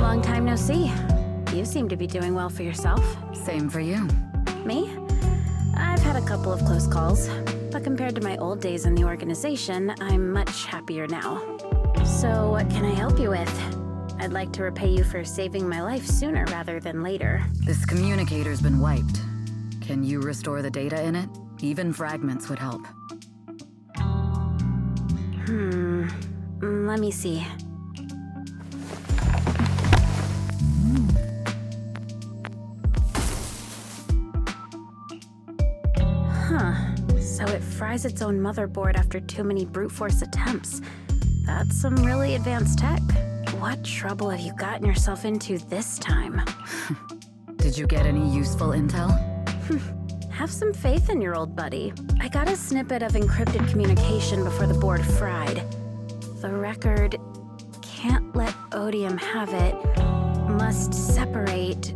Long time no see. You seem to be doing well for yourself. Same for you. Me? I've had a couple of close calls, but compared to my old days in the organization, I'm much happier now. So what can I help you with? I'd like to repay you for saving my life sooner rather than later. This communicator's been wiped. Can you restore the data in it? Even fragments would help. Let me see. So it fries its own motherboard after too many brute force attempts. That's some really advanced tech. What trouble have you gotten yourself into this time? Did you get any useful intel? Have some faith in your old buddy. I got a snippet of encrypted communication before the board fried. The record, can't let Odium have it, must separate,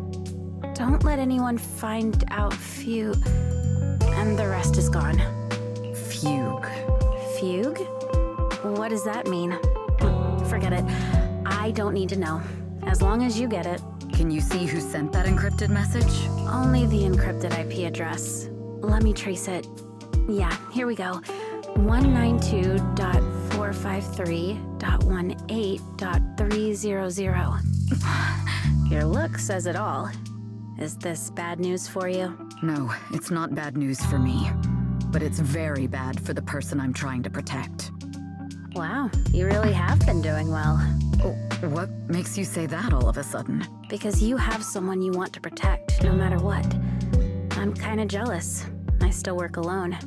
don't let anyone find out and the rest is gone. Fugue. Fugue? What does that mean? Forget it. I don't need to know. As long as you get it. Can you see who sent that encrypted message? Only the encrypted IP address. Let me trace it. Yeah, here we go. 192.453.18.300. Your look says it all. Is this bad news for you? No, it's not bad news for me. But it's very bad for the person I'm trying to protect. Wow, you really have been doing well. Oh, what makes you say that all of a sudden? Because you have someone you want to protect, no matter what. I'm kinda jealous. I still work alone.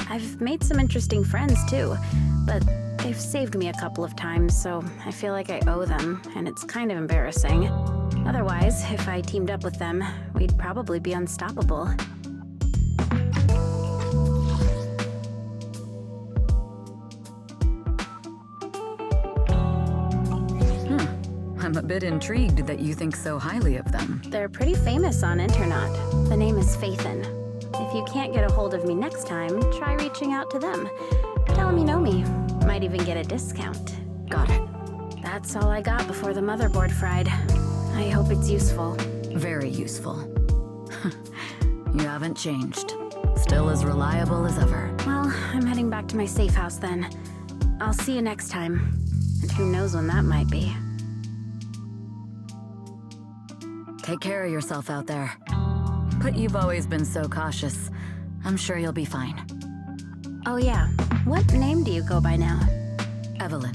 I've made some interesting friends too, but they've saved me a couple of times, so I feel like I owe them, and it's kind of embarrassing. Otherwise, if I teamed up with them, we'd probably be unstoppable. I'm a bit intrigued that you think so highly of them. They're pretty famous on internet. The name is Faithin. If you can't get a hold of me next time, try reaching out to them. Tell them you know me. Might even get a discount. Got it. That's all I got before the motherboard fried. I hope it's useful. Very useful. You haven't changed. Still as reliable as ever. Well, I'm heading back to my safe house then. I'll see you next time. And who knows when that might be. Take care of yourself out there. But you've always been so cautious. I'm sure you'll be fine. Oh yeah, what name do you go by now? Evelyn.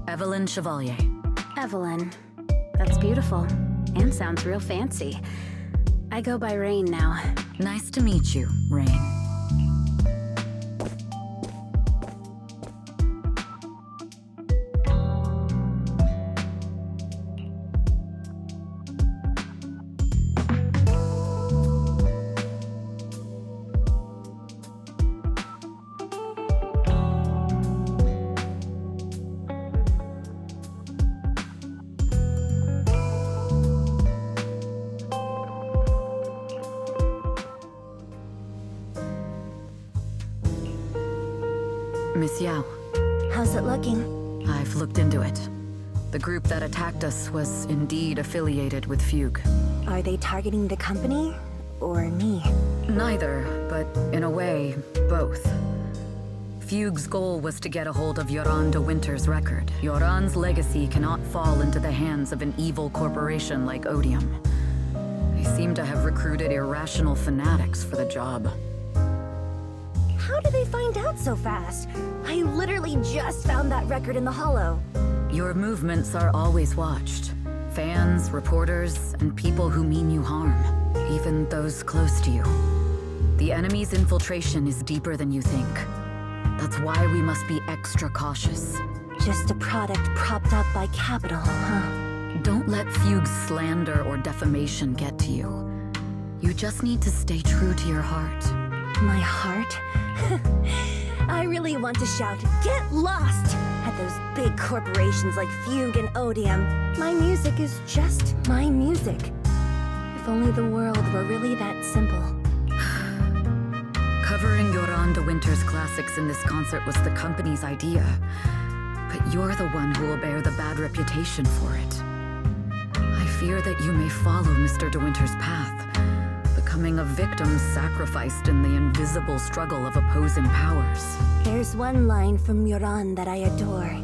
Evelyn Chevalier. Evelyn. That's beautiful. And sounds real fancy. I go by Rain now. Nice to meet you, Rain. Miss Yao. How's it looking? I've looked into it. The group that attacked us was indeed affiliated with Fugue. Are they targeting the company or me? Neither, but in a way, both. Fugue's goal was to get a hold of Yoran de Winter's record. Yoran's legacy cannot fall into the hands of an evil corporation like Odium. They seem to have recruited irrational fanatics for the job. How did they find out so fast? I literally just found that record in the hollow. Your movements are always watched. Fans, reporters, and people who mean you harm. Even those close to you. The enemy's infiltration is deeper than you think. That's why we must be extra cautious. Just a product propped up by capital, huh? Don't let Fugue's slander or defamation get to you. You just need to stay true to your heart. My heart? I really want to shout, "Get lost!" at those big corporations like Fugue and Odium. My music is just my music. If only the world were really that simple. Covering Yoran de Winter's classics in this concert was the company's idea. But you're the one who will bear the bad reputation for it. fear that you may follow Mr. De Winter's path, becoming a victim sacrificed in the invisible struggle of opposing powers. There's one line from Yoran that I adore.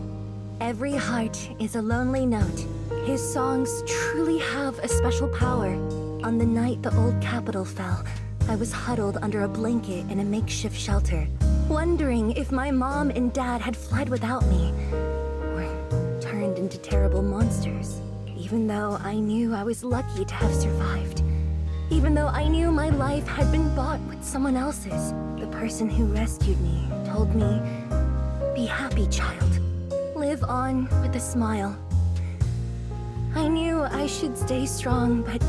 Every heart is a lonely note. His songs truly have a special power. On the night the old capital fell, I was huddled under a blanket in a makeshift shelter, wondering if my mom and dad had fled without me, or turned into terrible monsters. Even though I knew I was lucky to have survived. Even though I knew my life had been bought with someone else's, the person who rescued me told me, "Be happy, child. Live on with a smile." I knew I should stay strong, but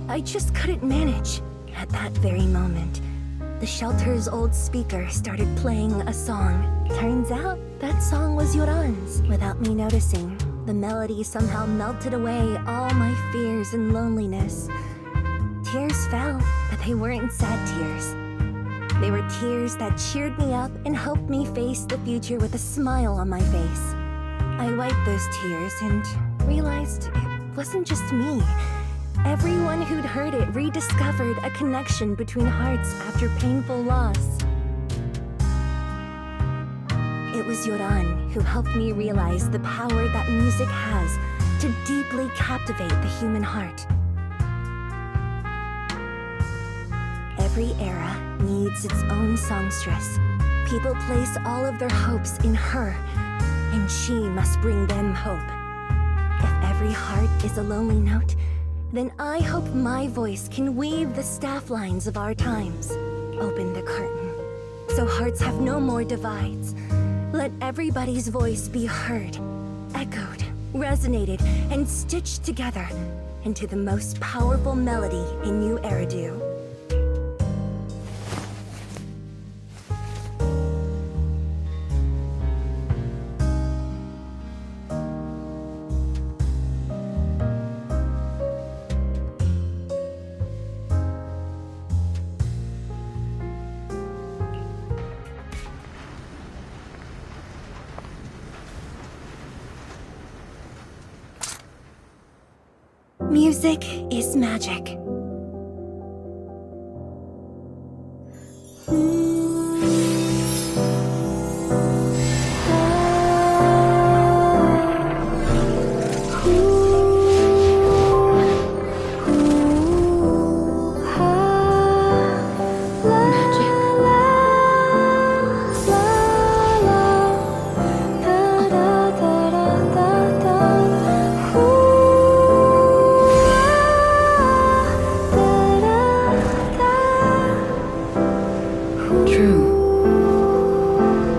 I just couldn't manage. At that very moment, the shelter's old speaker started playing a song. Turns out, that song was Yoran's. Without me noticing, the melody somehow melted away all my fears and loneliness. Tears fell, but they weren't sad tears. They were tears that cheered me up and helped me face the future with a smile on my face. I wiped those tears and realized it wasn't just me. Everyone who'd heard it rediscovered a connection between hearts after painful loss. It was Yoran who helped me realize the power that music has to deeply captivate the human heart. Every era needs its own songstress. People place all of their hopes in her, and she must bring them hope. If every heart is a lonely note, then I hope my voice can weave the staff lines of our times. Open the curtain, so hearts have no more divides. Let everybody's voice be heard, echoed, resonated, and stitched together into the most powerful melody in New Eridu. Music is magic.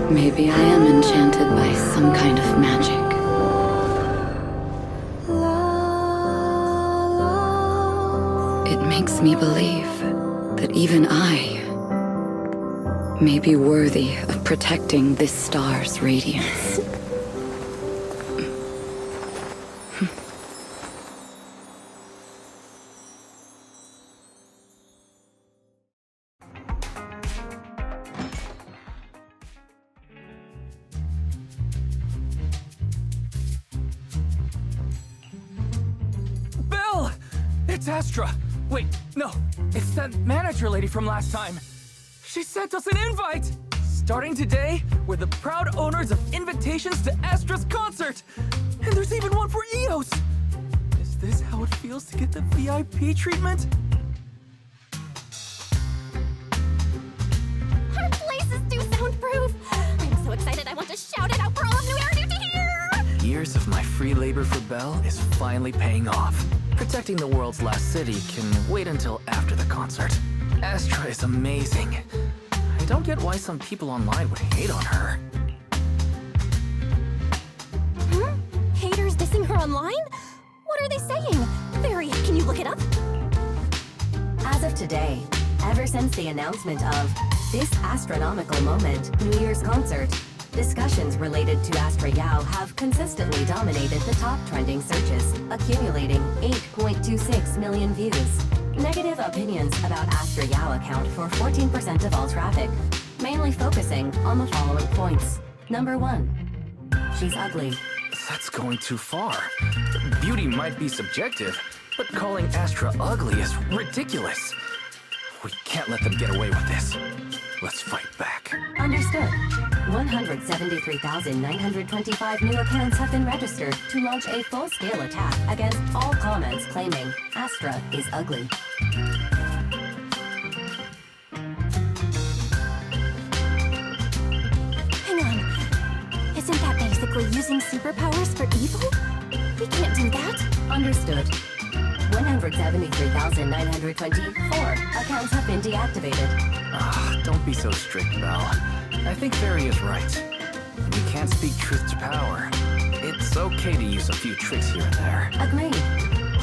Maybe I am enchanted by some kind of magic. It makes me believe that even I may be worthy of protecting this star's radiance. It's Astra! Wait, no, it's that manager lady from last time. She sent us an invite! Starting today, we're the proud owners of invitations to Astra's concert! And there's even one for EOS! Is this how it feels to get the VIP treatment? Our place is too soundproof! I'm so excited I want to shout it out for all of New Eridu to hear! Years of my free labor for Belle is finally paying off. Protecting the world's last city can wait until after the concert. Astra is amazing. I don't get why some people online would hate on her. Haters dissing her online? What are they saying? Barry, can you look it up? As of today, ever since the announcement of this Astra-Nomical moment New Year's concert, discussions related to Astra Yao have consistently dominated the top trending searches, accumulating 8.26 million views. Negative opinions about Astra Yao account for 14% of all traffic, mainly focusing on the following points. Number 1. She's ugly. That's going too far. Beauty might be subjective, but calling Astra ugly is ridiculous. We can't let them get away with this. Let's fight back. Understood. 173,925 new accounts have been registered to launch a full-scale attack against all comments claiming Astra is ugly. Hang on. Isn't that basically using superpowers for evil? We can't do that. Understood. 173,924 accounts have been deactivated. Don't be so strict, Belle. I think Fairy is right. When you can't speak truth to power, it's okay to use a few tricks here and there. Agreed.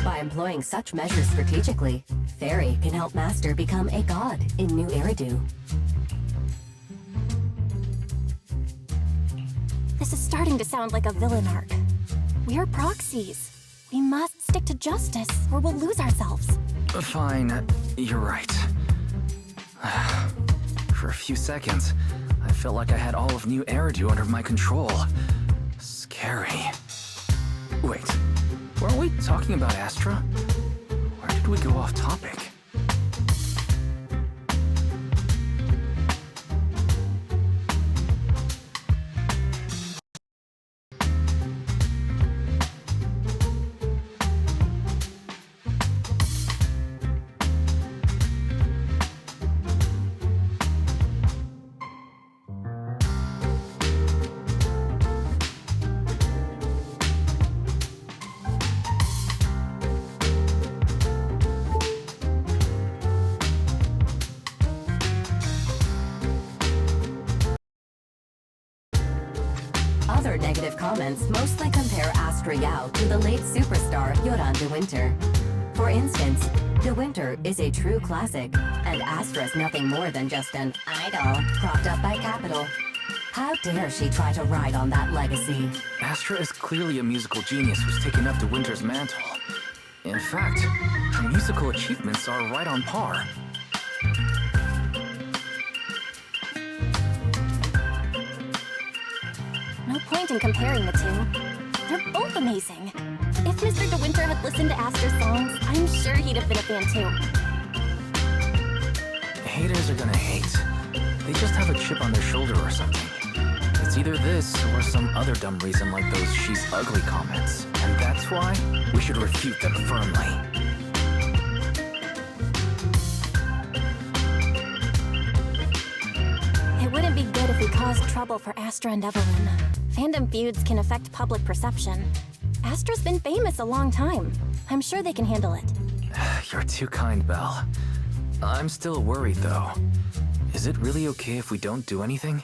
By employing such measures strategically, Fairy can help Master become a god in New Eridu. This is starting to sound like a villain arc. We're proxies. We must stick to justice, or we'll lose ourselves. Fine, you're right. For a few seconds, I felt like I had all of New Eridu under my control. Scary. Wait, weren't we talking about Astra? Where did we go off topic? Other negative comments mostly compare Astra Yao to the late superstar Yoran de Winter. For instance, De Winter is a true classic, and Astra's nothing more than just an idol propped up by Capital. How dare she try to ride on that legacy? Astra is clearly a musical genius who's taken up De Winter's mantle. In fact, her musical achievements are right on par. No point in comparing the two. They're both amazing. If Mr. De Winter had listened to Astra's songs, I'm sure he'd have been a fan too. Haters are gonna hate. They just have a chip on their shoulder or something. It's either this or some other dumb reason like those "she's ugly" comments. And that's why we should refute them firmly. It wouldn't be good if we caused trouble for Astra and Evelyn. Fandom feuds can affect public perception. Astra's been famous a long time. I'm sure they can handle it. You're too kind, Belle. I'm still worried, though. Is it really okay if we don't do anything?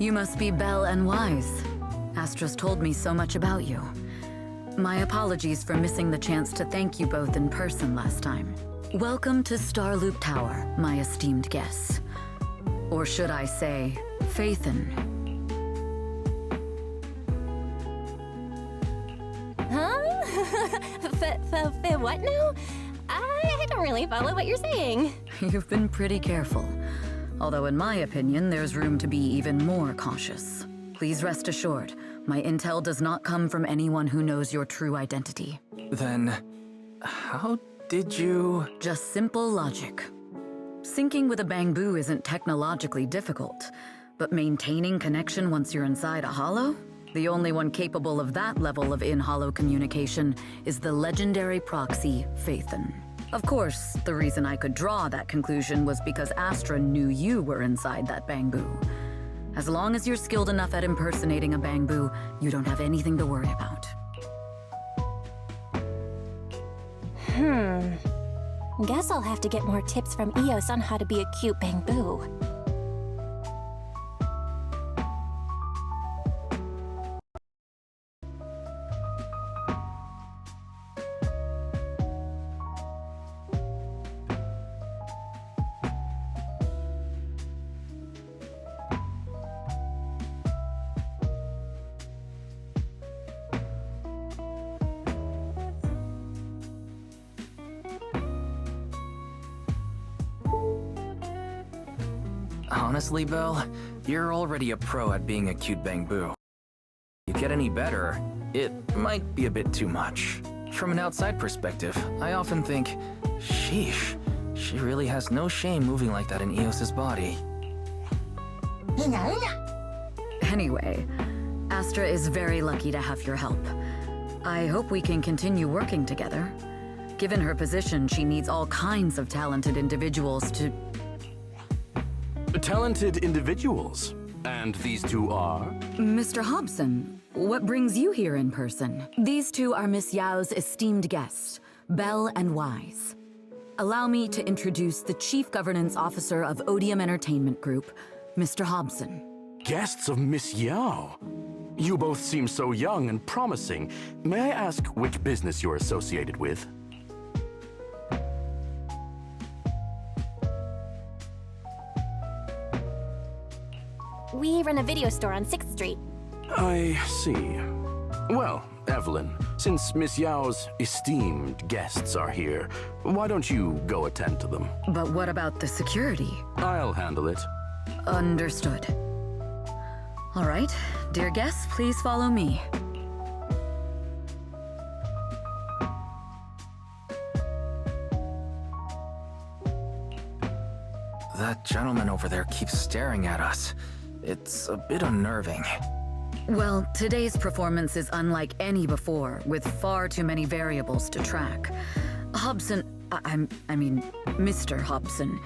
You must be Belle and Wise. Astra's told me so much about you. My apologies for missing the chance to thank you both in person last time. Welcome to Starloop Tower, my esteemed guests. Or should I say, Faithin. Huh? What now? I don't really follow what you're saying. You've been pretty careful. Although in my opinion, there's room to be even more cautious. Please rest assured, my intel does not come from anyone who knows your true identity. Then, how did you... Just simple logic. Syncing with a bamboo isn't technologically difficult, but maintaining connection once you're inside a hollow? The only one capable of that level of in-hollow communication is the legendary proxy, Faithin. Of course, the reason I could draw that conclusion was because Astra knew you were inside that bamboo. As long as you're skilled enough at impersonating a bamboo, you don't have anything to worry about. Guess I'll have to get more tips from Eos on how to be a cute bamboo. Honestly, Belle, you're already a pro at being a cute bamboo. You get any better, it might be a bit too much. From an outside perspective, I often think, sheesh, she really has no shame moving like that in Eos's body. Anyway, Astra is very lucky to have your help. I hope we can continue working together. Given her position, she needs all kinds of talented individuals to... Talented individuals? And these two are? Mr. Hobson, what brings you here in person? These two are Miss Yao's esteemed guests, Belle and Wise. Allow me to introduce the Chief Governance Officer of Odium Entertainment Group, Mr. Hobson. Guests of Miss Yao? You both seem so young and promising. May I ask which business you're associated with? We run a video store on 6th Street. I see. Well, Evelyn, since Miss Yao's esteemed guests are here, why don't you go attend to them? But what about the security? I'll handle it. Understood. All right, dear guests, please follow me. That gentleman over there keeps staring at us. It's a bit unnerving. Well, today's performance is unlike any before, with far too many variables to track. Hobson, I mean, Mr. Hobson,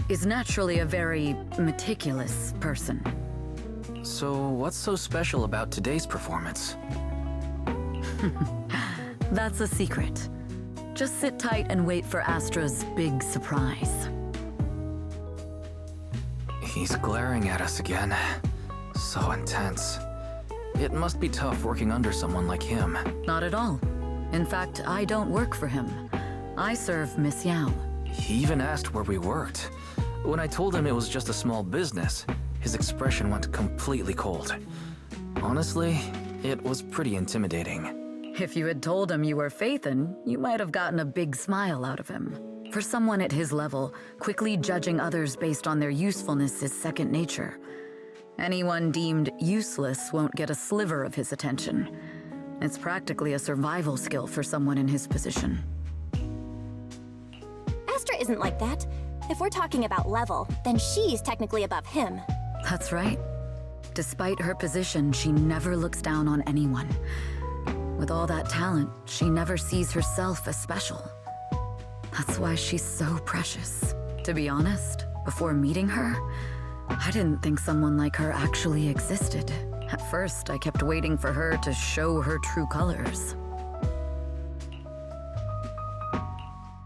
is naturally a very meticulous person. So what's so special about today's performance? That's a secret. Just sit tight and wait for Astra's big surprise. He's glaring at us again. So intense. It must be tough working under someone like him. Not at all. In fact, I don't work for him. I serve Miss Yao. He even asked where we worked. When I told him it was just a small business, his expression went completely cold. Honestly, it was pretty intimidating. If you had told him you were Faithin, you might have gotten a big smile out of him. For someone at his level, quickly judging others based on their usefulness is second nature. Anyone deemed useless won't get a sliver of his attention. It's practically a survival skill for someone in his position. Astra isn't like that. If we're talking about level, then she's technically above him. That's right. Despite her position, she never looks down on anyone. With all that talent, she never sees herself as special. That's why she's so precious. To be honest, before meeting her, I didn't think someone like her actually existed. At first, I kept waiting for her to show her true colors.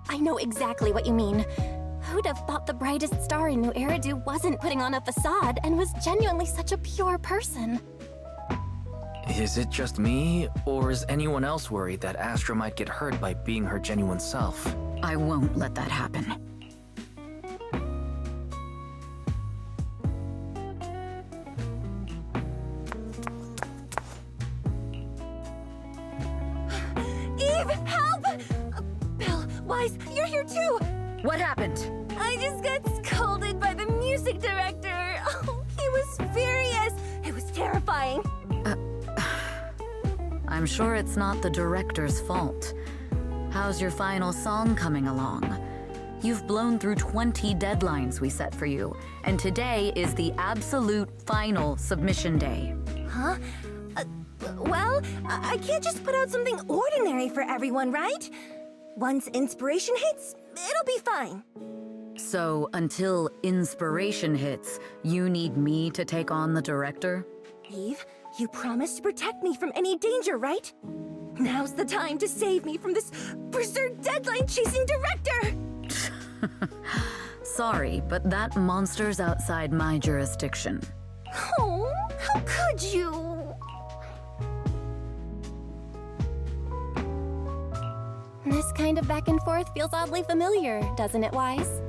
I know exactly what you mean. Who'd have thought the brightest star in New Eridu wasn't putting on a facade and was genuinely such a pure person? Is it just me, or is anyone else worried that Astra might get hurt by being her genuine self? I won't let that happen. Eve, help! Bill, Wise, you're here too! What happened? I just got scolded by the music director. Oh, he was furious. It was terrifying. I'm sure it's not the director's fault. How's your final song coming along? You've blown through 20 deadlines we set for you, and today is the absolute final submission day. Huh? Well, I can't just put out something ordinary for everyone, right? Once inspiration hits, it'll be fine. So, until inspiration hits, you need me to take on the director? Eve, you promised to protect me from any danger, right? Now's the time to save me from this berserk deadline-chasing director! Sorry, but that monster's outside my jurisdiction. Oh, how could you? This kind of back and forth feels oddly familiar, doesn't it, Wise?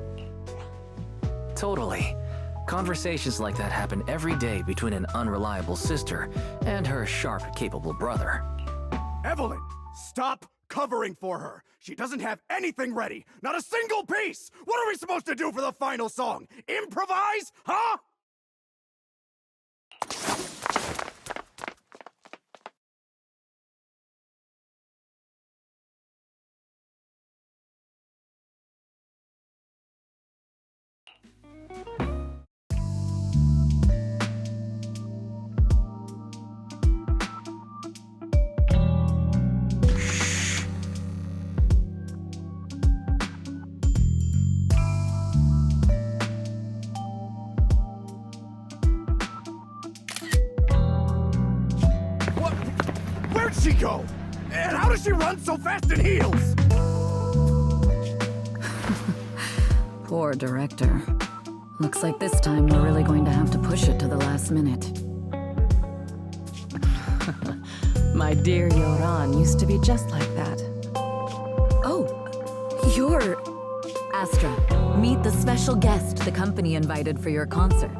Totally. Conversations like that happen every day between an unreliable sister and her sharp, capable brother. Evelyn, stop covering for her. She doesn't have anything ready. Not a single piece. What are we supposed to do for the final song? Improvise? Huh? Where'd she go? And how does she run so fast in heels? Poor director. Looks like this time we're really going to have to push it to the last minute. My dear Yoran used to be just like that. Oh, you're... Astra, meet the special guest the company invited for your concert.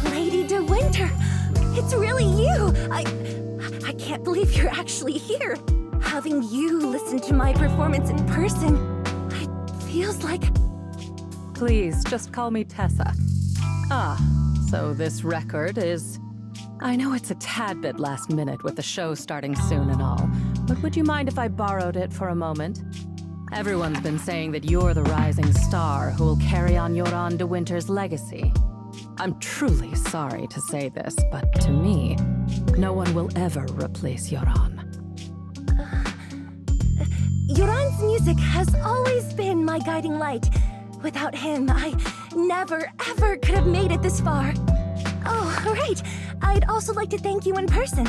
Lady De Winter! It's really you! I can't believe you're actually here. Having you listen to my performance in person, it feels like... Please, just call me Tessa. Ah, so this record is... I know it's a tad bit last minute with the show starting soon and all, but would you mind if I borrowed it for a moment? Everyone's been saying that you're the rising star who will carry on Yoran De Winter's legacy. I'm truly sorry to say this, but to me, no one will ever replace Yoran. Yoran's music has always been my guiding light. Without him, I never, ever could have made it this far. Oh, right. I'd also like to thank you in person.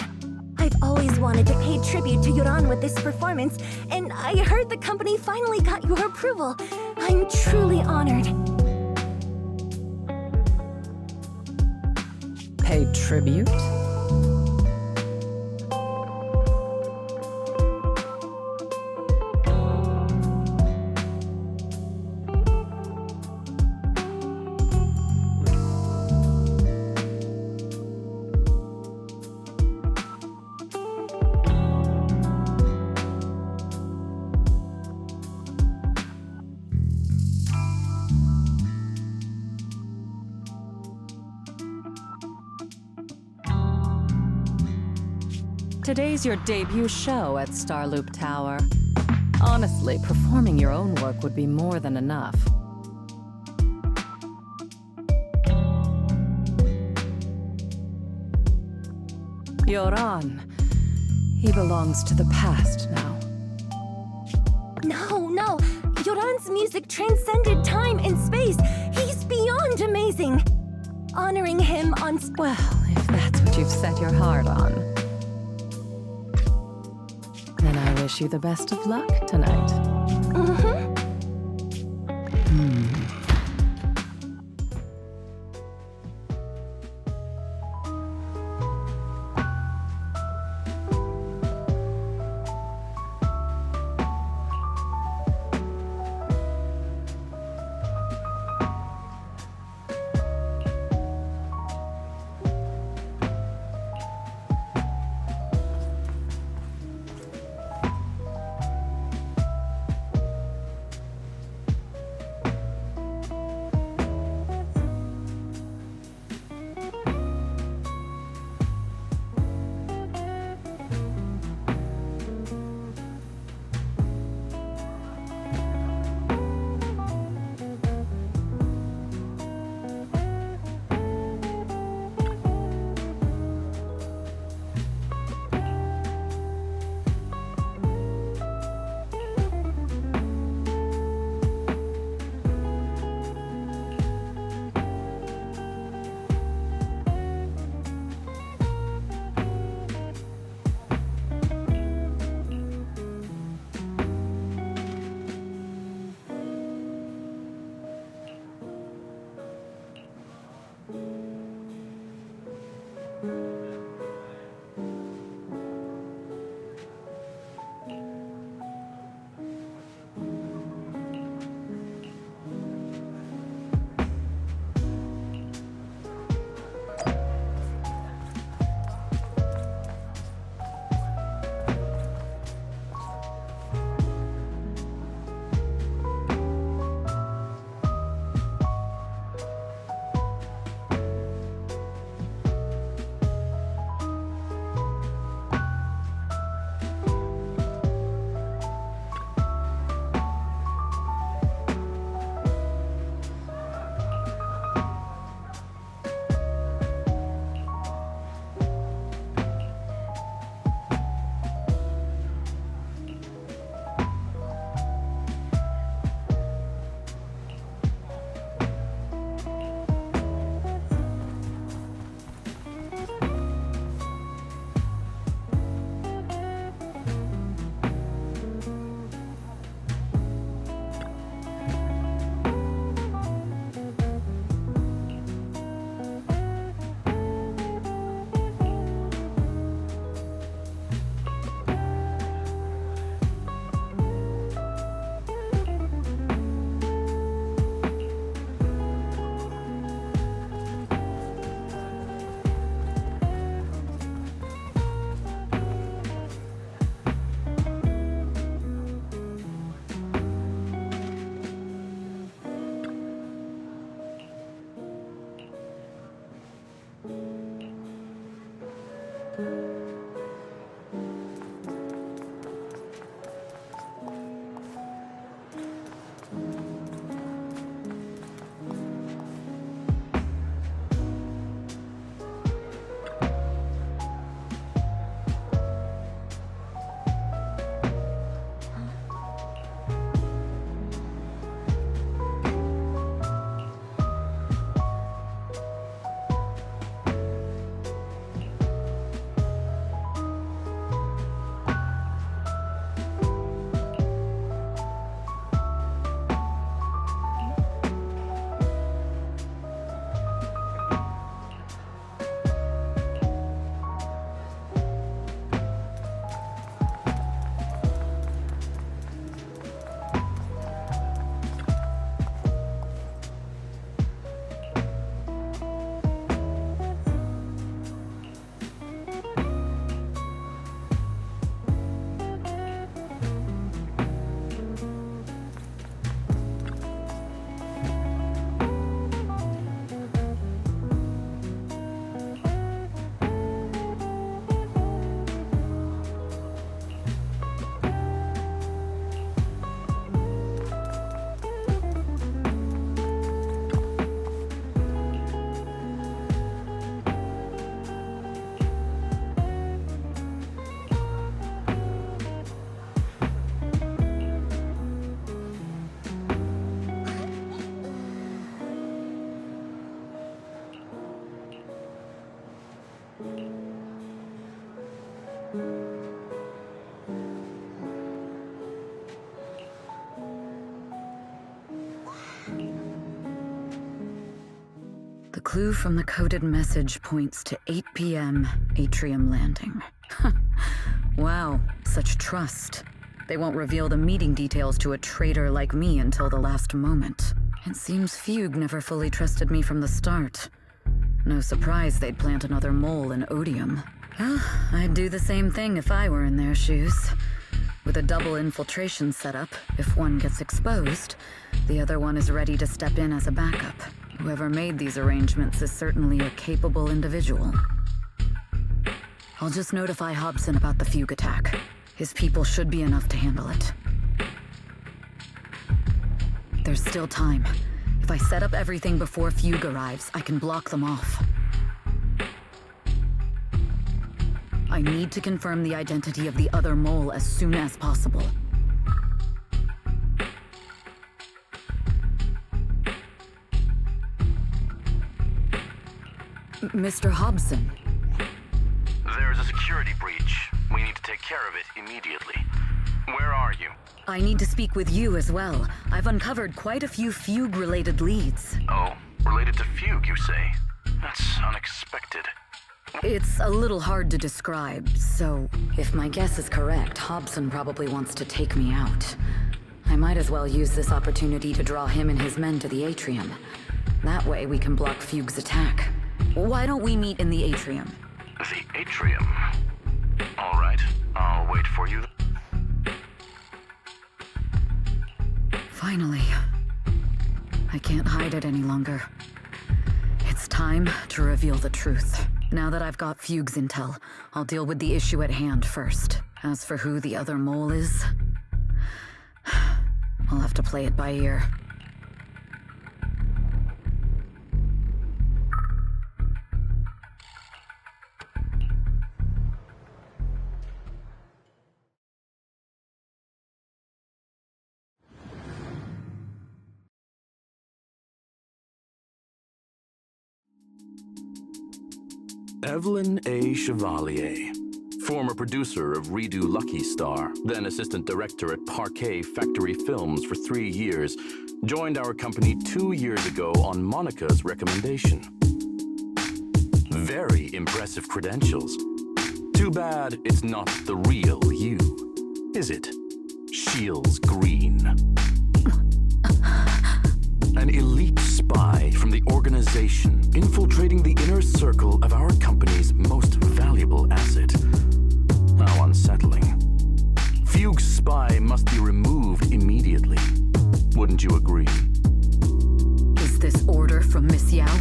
I've always wanted to pay tribute to Yoran with this performance, and I heard the company finally got your approval. I'm truly honored. Pay tribute? Today's your debut show at Starloop Tower. Honestly, performing your own work would be more than enough. Yoran, he belongs to the past now. No. Yoran's music transcended time and space. He's beyond amazing. Honoring him on... Well, if that's what you've set your heart on, then I wish you the best of luck tonight. Mm-hmm. The clue from the coded message points to 8 p.m. Atrium Landing. Wow, such trust. They won't reveal the meeting details to a traitor like me until the last moment. It seems Fugue never fully trusted me from the start. No surprise they'd plant another mole in Odium. Well, I'd do the same thing if I were in their shoes. With a double infiltration setup, if one gets exposed, the other one is ready to step in as a backup. Whoever made these arrangements is certainly a capable individual. I'll just notify Hobson about the Fugue attack. His people should be enough to handle it. There's still time. If I set up everything before Fugue arrives, I can block them off. I need to confirm the identity of the other mole as soon as possible. Mr. Hobson. There's a security breach. We need to take care of it immediately. Where are you? I need to speak with you as well. I've uncovered quite a few Fugue-related leads. Oh, related to Fugue, you say? That's unexpected. It's a little hard to describe, so if my guess is correct, Hobson probably wants to take me out. I might as well use this opportunity to draw him and his men to the Atrium. That way we can block Fugue's attack. Why don't we meet in the Atrium? The Atrium? All right, I'll wait for you. Finally. I can't hide it any longer. It's time to reveal the truth. Now that I've got Fugue's intel, I'll deal with the issue at hand first. As for who the other mole is, I'll have to play it by ear. Evelyn A. Chevalier, former producer of Redo Lucky Star, then assistant director at Parquet Factory Films for 3 years, joined our company 2 years ago on Monica's recommendation. Very impressive credentials. Too bad it's not the real you, is it? Shields Green. An elite spy from the organization infiltrating the inner circle of our company's most valuable asset. How unsettling. Fugue's spy must be removed immediately. Wouldn't you agree? Is this order from Miss Yao?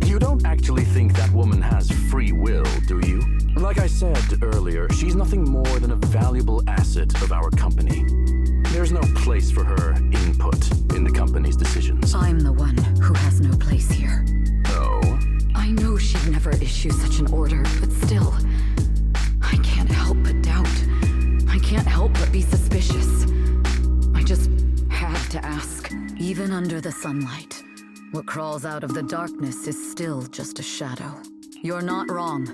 You don't actually think that woman has free will, do you? Like I said earlier, she's nothing more than a valuable asset of our company. There's no place for her input in the company's decisions. I'm the one who has no place here. Oh? I know she'd never issue such an order, but still, I can't help but doubt. I can't help but be suspicious. I just had to ask. Even under the sunlight, what crawls out of the darkness is still just a shadow. You're not wrong.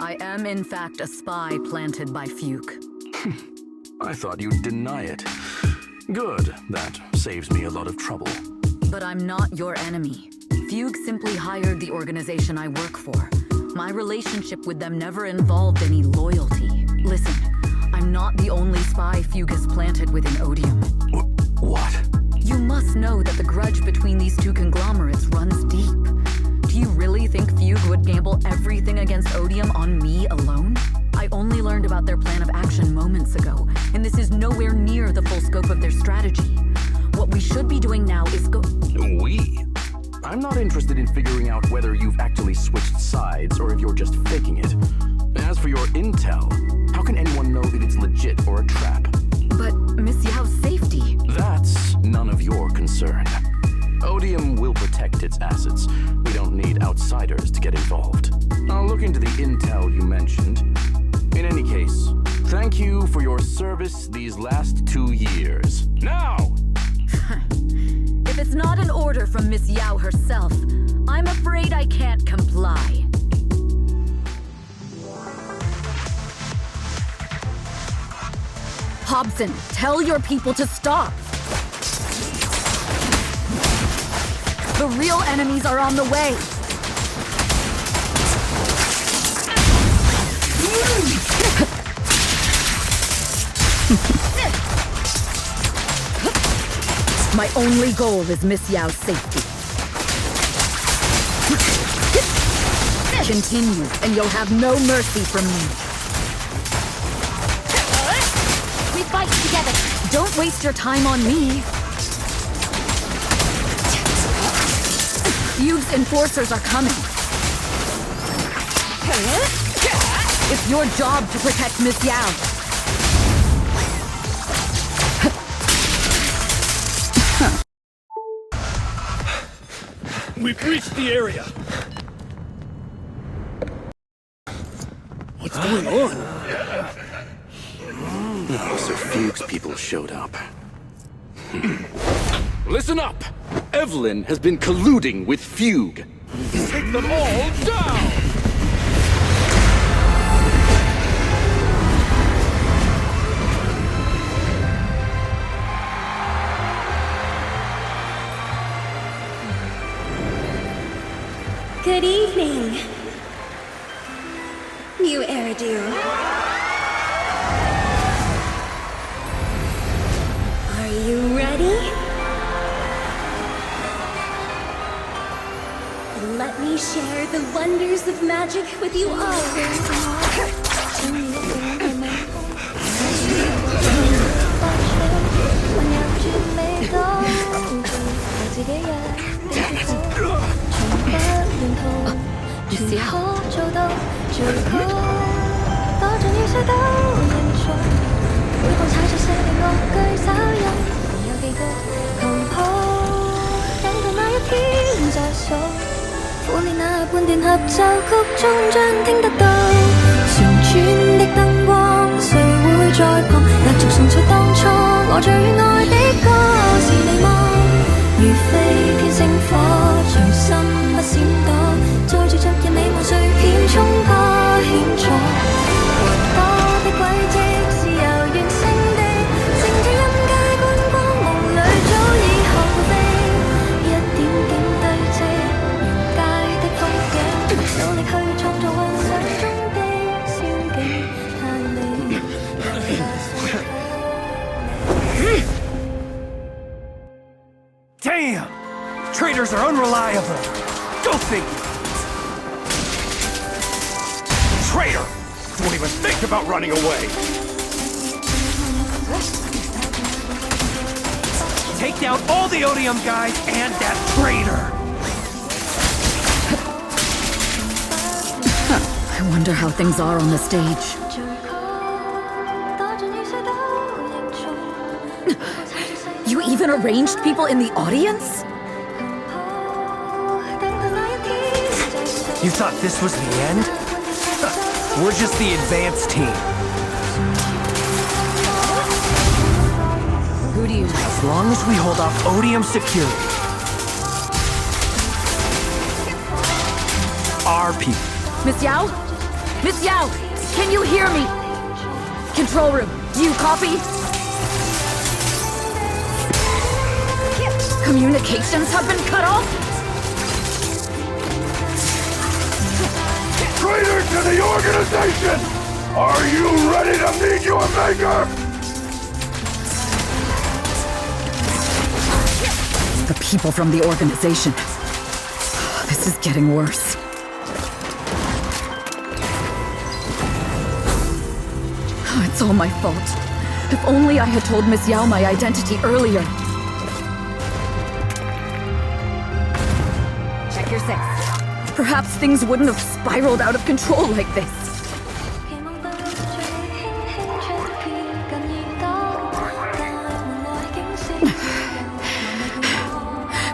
I am, in fact, a spy planted by Fugue. I thought you'd deny it. Good. That saves me a lot of trouble. But I'm not your enemy. Fugue simply hired the organization I work for. My relationship with them never involved any loyalty. Listen, I'm not the only spy Fugue has planted within Odium. What? You must know that the grudge between these two conglomerates runs deep. Do you really think Fugue would gamble everything against Odium on me alone? I only learned about their plan of action moments ago, and this is nowhere near the full scope of their strategy. What we should be doing now is We? I'm not interested in figuring out whether you've actually switched sides or if you're just faking it. As for your intel, how can anyone know if it's legit or a trap? But Miss Yao's safety... That's none of your concern. Odium will protect its assets. We don't need outsiders to get involved. I'll look into the intel you mentioned. In any case, thank you for your service these last 2 years. Now! If it's not an order from Miss Yao herself, I'm afraid I can't comply. Hobson, tell your people to stop! The real enemies are on the way! My only goal is Miss Yao's safety. Continue, and you'll have no mercy from me. We fight together. Don't waste your time on me. Fugue's enforcers are coming. It's your job to protect Miss Yao. We've reached the area. What's going on? Oh, so Fugue's people showed up. Listen up! Evelyn has been colluding with Fugue. Take them all down! Good evening. New hairdo. Are you ready? Let me share the wonders of magic with you all. Damn! Traitors are unreliable. Go figure. Traitor! Don't even think about running away. Take down all the Odium guys and that traitor. I wonder how things are on the stage. You even arranged people in the audience? You thought this was the end? We're just the advanced team. Who do you... As long as we hold off Odium security. Our people. Miss Yao? Miss Yao! Can you hear me? Control room, do you copy? Communications have been cut off? Traitor to the organization! Are you ready to meet your maker? The people from the organization. This is getting worse. It's all my fault. If only I had told Miss Yao my identity earlier. Check your six. Perhaps things wouldn't have spiraled out of control like this.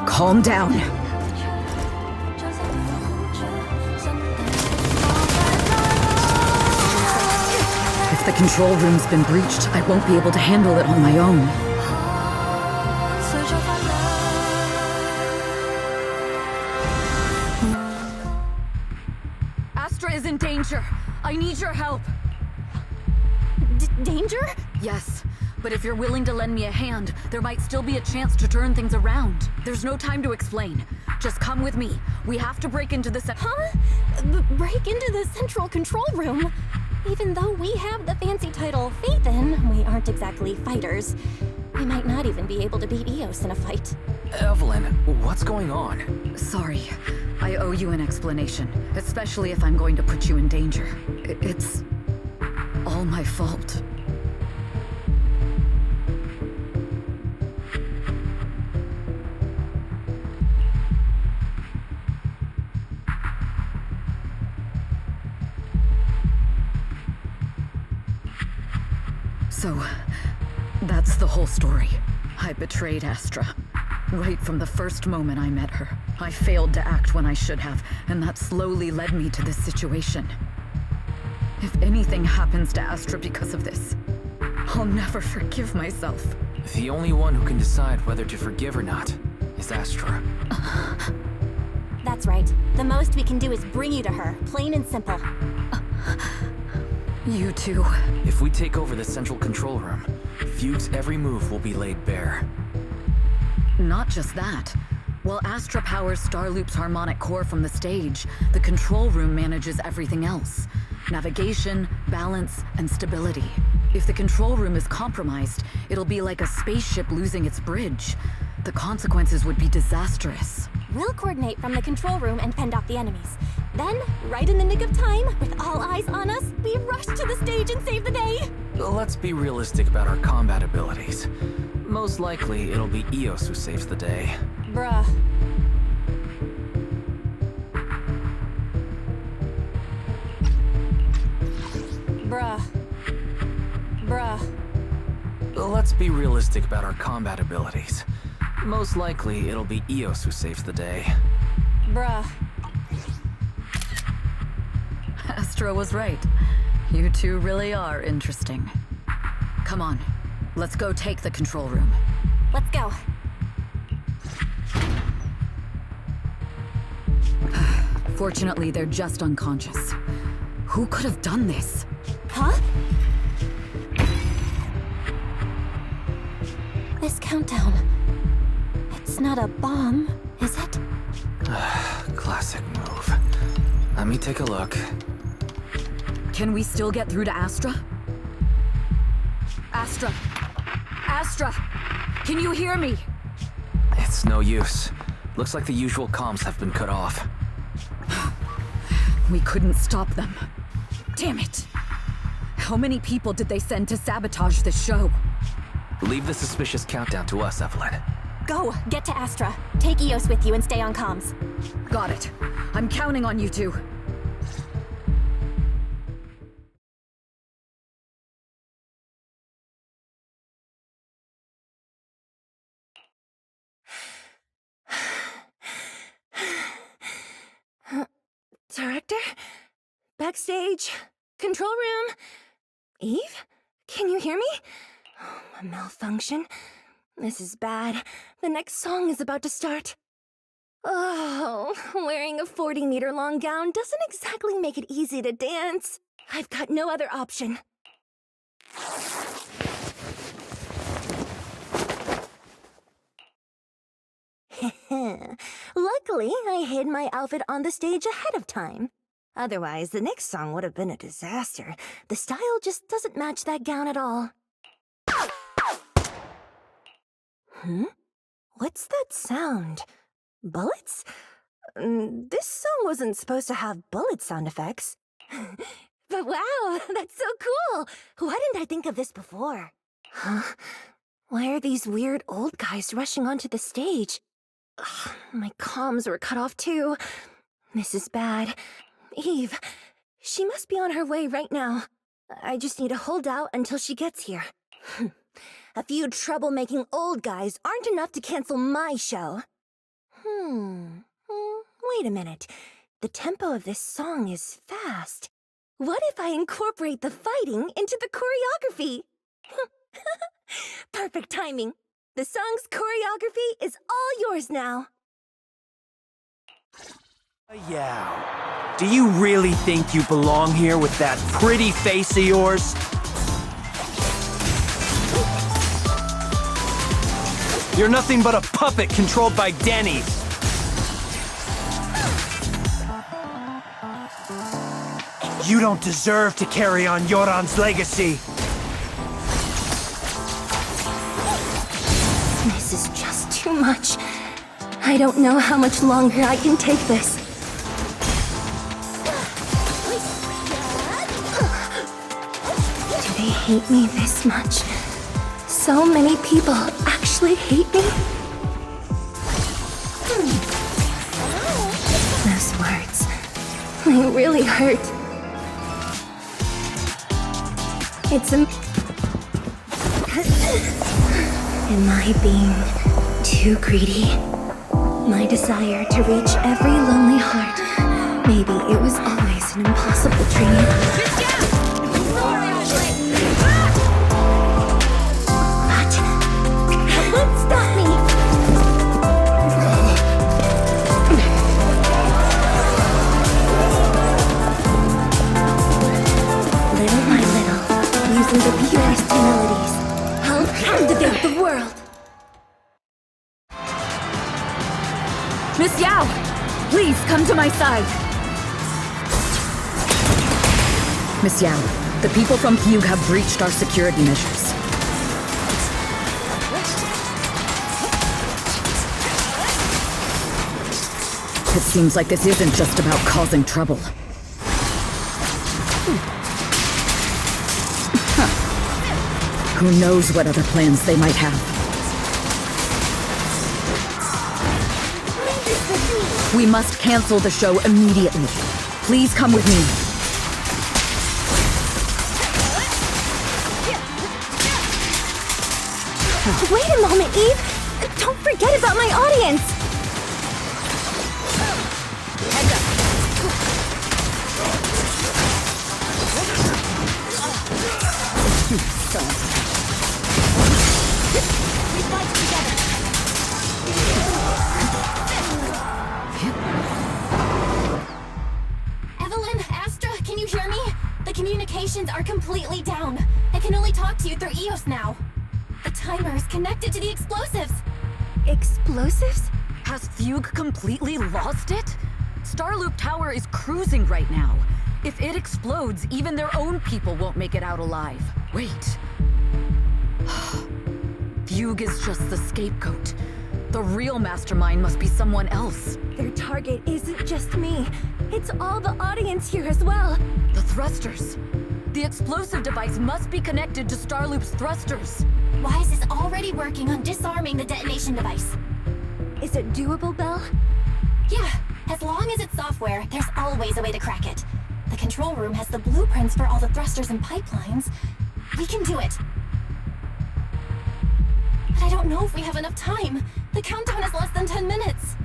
Calm down. If the control room's been breached, I won't be able to handle it on my own. Astra is in danger. I need your help. Danger? Yes. But if you're willing to lend me a hand, there might still be a chance to turn things around. There's no time to explain. Just come with me. We have to break into the Break into the central control room? Even though we have the fancy title Phaethon, we aren't exactly fighters. We might not even be able to beat Eos in a fight. Evelyn, what's going on? Sorry. I owe you an explanation, especially if I'm going to put you in danger. It's all my fault. So, that's the whole story. I betrayed Astra. Right from the first moment I met her. I failed to act when I should have, and that slowly led me to this situation. If anything happens to Astra because of this, I'll never forgive myself. The only one who can decide whether to forgive or not is Astra. That's right. The most we can do is bring you to her, plain and simple. You too. If we take over the central control room, Fugue's every move will be laid bare. Not just that. While Astra powers Starloop's harmonic core from the stage, the control room manages everything else. Navigation, balance, and stability. If the control room is compromised, it'll be like a spaceship losing its bridge. The consequences would be disastrous. We'll coordinate from the control room and fend off the enemies. Then, right in the nick of time, with all eyes on us, we rush to the stage and save the day! Let's be realistic about our combat abilities. Most likely, it'll be Eos who saves the day. Bruh. Let's be realistic about our combat abilities. Most likely, it'll be Eos who saves the day. Bruh. Astra was right. You two really are interesting. Come on, let's go take the control room. Let's go. Fortunately, they're just unconscious. Who could have done this? Huh? This countdown. It's not a bomb, is it? Classic move. Let me take a look. Can we still get through to Astra? Astra! Astra! Can you hear me? It's no use. Looks like the usual comms have been cut off. We couldn't stop them. Damn it! How many people did they send to sabotage the show? Leave the suspicious countdown to us, Evelyn. Go! Get to Astra. Take Eos with you and stay on comms. Got it. I'm counting on you two. Director? Backstage? Control room? Eve? Can you hear me? Oh, a malfunction? This is bad. The next song is about to start. Oh, wearing a 40-meter-long gown doesn't exactly make it easy to dance. I've got no other option. Luckily, I hid my outfit on the stage ahead of time. Otherwise, the next song would have been a disaster. The style just doesn't match that gown at all. What's that sound? Bullets? This song wasn't supposed to have bullet sound effects. But wow, that's so cool! Why didn't I think of this before? Huh? Why are these weird old guys rushing onto the stage? Ugh, my comms were cut off too. This is bad. Eve, she must be on her way right now. I just need to hold out until she gets here. A few troublemaking old guys aren't enough to cancel my show. Wait a minute. The tempo of this song is fast. What if I incorporate the fighting into the choreography? Perfect timing. The song's choreography is all yours now. Yeah. Do you really think you belong here with that pretty face of yours? You're nothing but a puppet controlled by Denny. You don't deserve to carry on Yoran's legacy. This is just too much. I don't know how much longer I can take this. Do they hate me this much? So many people actually hate me? Those words, they really hurt. Am I being too greedy? My desire to reach every lonely heart. Maybe it was always an impossible dream. What? That won't stop me! Little by little, using the purest melodies, I'll captivate the world. Miss Yao! Please come to my side! Miss Yao, the people from Fugue have breached our security measures. It seems like this isn't just about causing trouble. Who knows what other plans they might have. We must cancel the show immediately. Please come with me. Wait a moment, Eve! Don't forget about my audience! Evelyn, Astra, can you hear me? The communications are completely down. I can only talk to you through EOS now. The timer is connected to the explosives. Explosives? Has Fugue completely lost it? Starloop Tower is cruising right now. If it explodes, even their own people won't make it out alive. Wait. Fugue is just the scapegoat. The real mastermind must be someone else. Their target isn't just me. It's all the audience here as well. The thrusters. The explosive device must be connected to Starloop's thrusters. Wise is already working on disarming the detonation device. Is it doable, Belle? Yeah, as long as it's software, there's always a way to crack it. The control room has the blueprints for all the thrusters and pipelines. We can do it. But I don't know if we have enough time. The countdown is less than 10 minutes.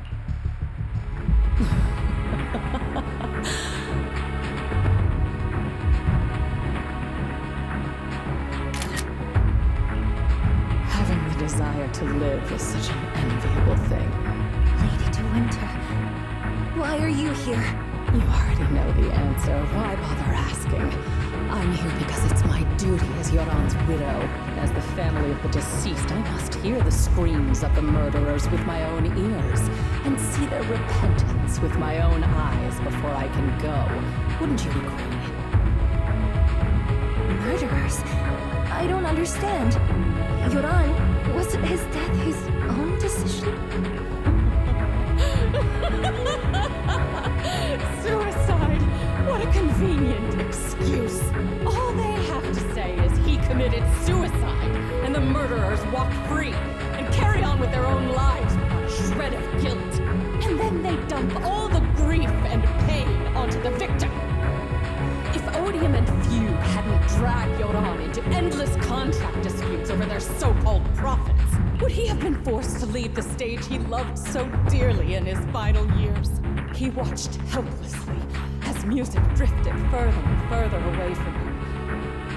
Having the desire to live is such an enviable thing. Lady De Winter, why are you here? You already know the answer. Why bother asking? I'm here because it's my duty as Yoran's widow. As the family of the deceased, I must hear the screams of the murderers with my own ears, and see their repentance with my own eyes before I can go. Wouldn't you agree? Murderers? I don't understand. Yoran, wasn't his death his own decision? Suicide! What a convenient excuse. All they have to say is he committed suicide, and the murderers walk free and carry on with their own lives without a shred of guilt. And then they dump all the grief and pain onto the victim. If Odium and Fugue hadn't dragged Yoran into endless contract disputes over their so-called profits, would he have been forced to leave the stage he loved so dearly in his final years? He watched helplessly as music drifted further and further away from him,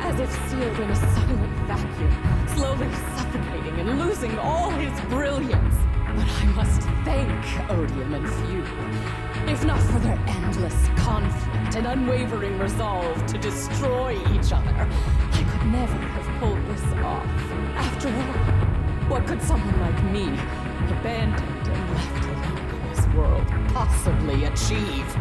as if sealed in a silent vacuum, slowly suffocating and losing all his brilliance. But I must thank Odium and Fugue, if not for their endless conflict and unwavering resolve to destroy each other. I could never have pulled this off. After all, What could someone like me, abandoned and left alone in this world, possibly achieve?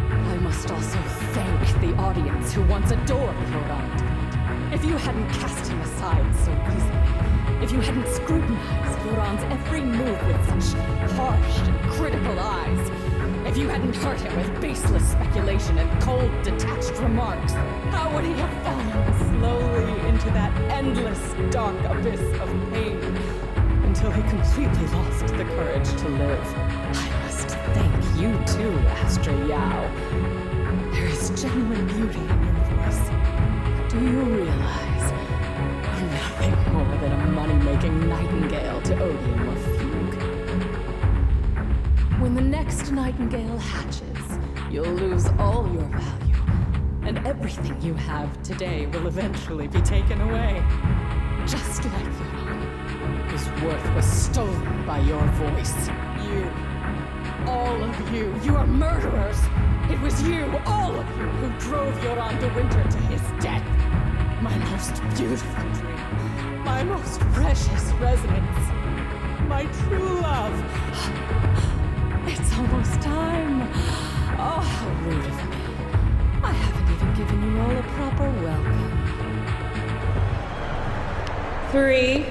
I must also thank the audience who once adored Yorand. If you hadn't cast him aside so easily, if you hadn't scrutinized Yorand's every move with such harsh and critical eyes, if you hadn't hurt him with baseless speculation and cold, detached remarks, how would he have fallen slowly into that endless, dark abyss of pain until he completely lost the courage to live? I must thank you too, Astra Yao. There is genuine beauty in your voice. Do you realize you're nothing more than a money-making nightingale to Odium or Fugue? When the next nightingale hatches, you'll lose all your value, and everything you have today will eventually be taken away. Just like Yoran, whose worth was stolen by your voice. You, all of you, you are murderers! It was you, all of you, who drove Yoran de Winter to his death. My most beautiful dream, my most precious residence, my true love. It's almost time. Oh, how rude of me. I haven't even given you all a proper welcome. 3,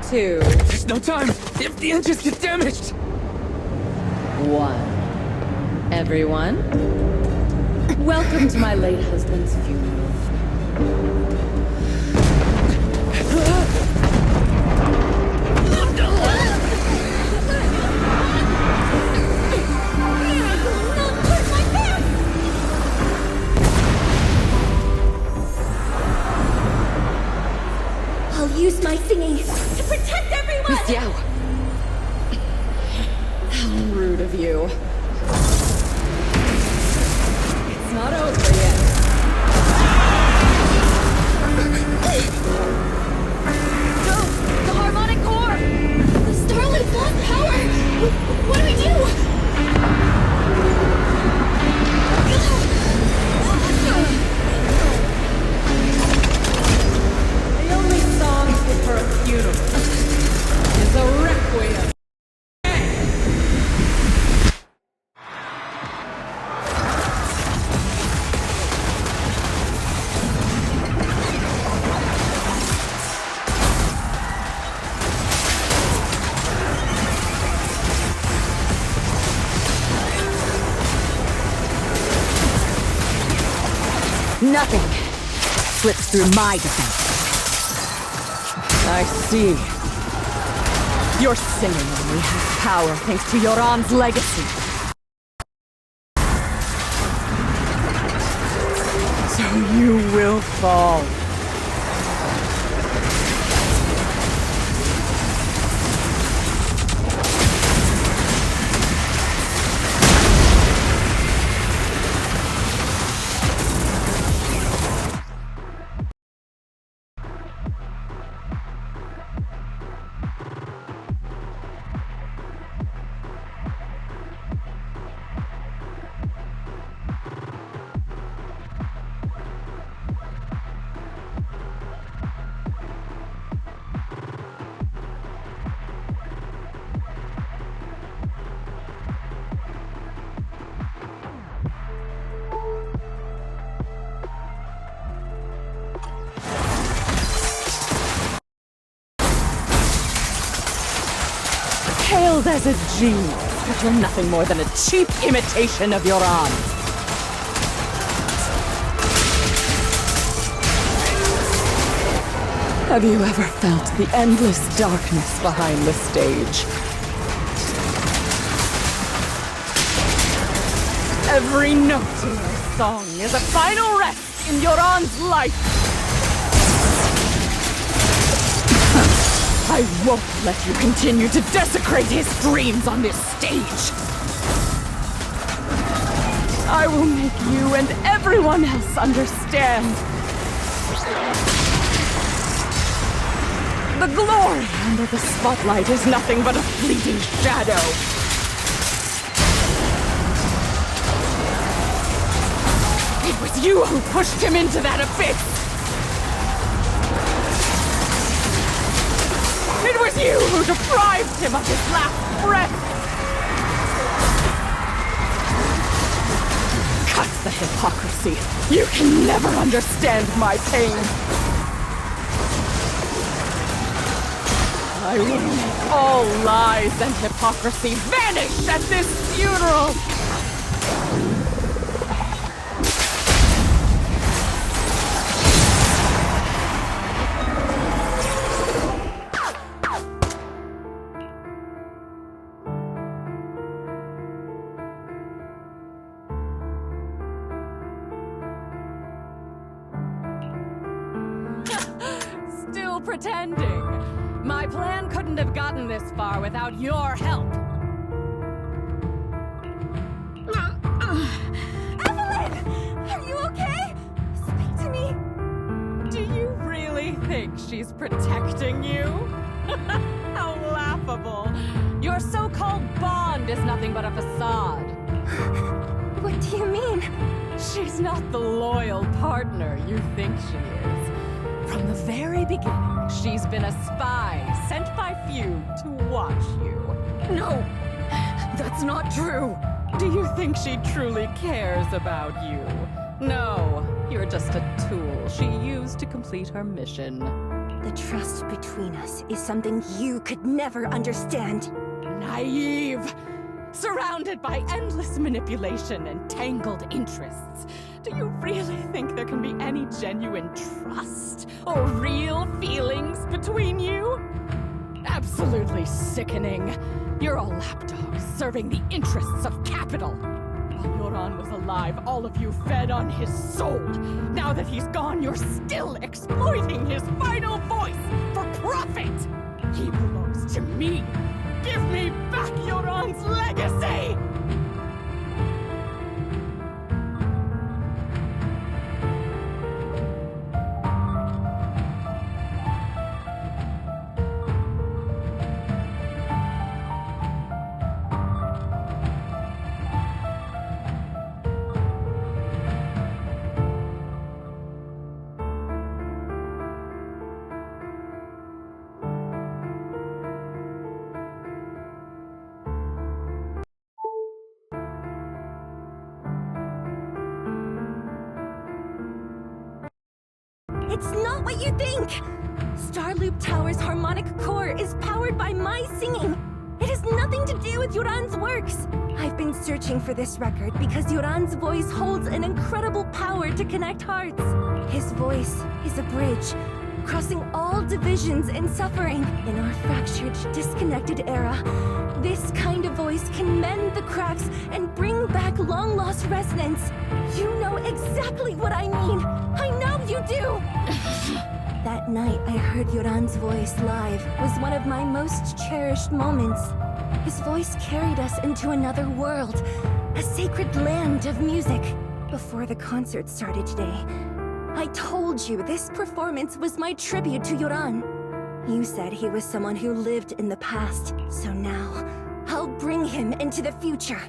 2, There's no time! If the engines get damaged! 1. Everyone, welcome to my late husband's funeral. I'll use my thingy to protect everyone! Miss Yao! How rude of you. It's not over yet. No! The harmonic core! The Starlight's lost power! What do we do? The only song fit for a funeral is a requiem. Nothing slips through my defense. I see. Your singing only has power thanks to Yoran's legacy. So you will fall. Hailed as a genius, but you're nothing more than a cheap imitation of Yoran. Have you ever felt the endless darkness behind the stage? Every note in your song is a final rest in Yoran's life. I won't let you continue to desecrate his dreams on this stage! I will make you and everyone else understand. The glory under the spotlight is nothing but a fleeting shadow. It was you who pushed him into that abyss! It was you who deprived him of his last breath! Cut the hypocrisy! You can never understand my pain! I will make all lies and hypocrisy vanish at this funeral! Still pretending. My plan couldn't have gotten this far without your help. Evelyn! Are you okay? Speak to me. Do you really think she's protecting you? How laughable. Your so-called bond is nothing but a facade. What do you mean? She's not the loyal partner you think she is. From the very beginning, she's been a spy sent by Fugue to watch you. No, that's not true. Do you think she truly cares about you? No, you're just a tool she used to complete her mission. The trust between us is something you could never understand. Naive! Surrounded by endless manipulation and tangled interests. Do you really think there can be any genuine trust or real feelings between you? Absolutely sickening. You're all lapdogs serving the interests of capital. While Yoran was alive, all of you fed on his soul. Now that he's gone, you're still exploiting his final voice for profit. He belongs to me. Give me back Yoran's legacy! It's not what you think! Starloop Tower's harmonic core is powered by my singing! It has nothing to do with Yoran's works! I've been searching for this record because Yoran's voice holds an incredible power to connect hearts. His voice is a bridge, crossing all divisions and suffering. In our fractured, disconnected era, this kind of voice can mend the cracks and bring back long-lost resonance. You know exactly what I mean! I know you do! That night I heard Yoran's voice live was one of my most cherished moments. His voice carried us into another world, a sacred land of music. Before the concert started today, I told you this performance was my tribute to Yoran. You said he was someone who lived in the past, so now I'll bring him into the future.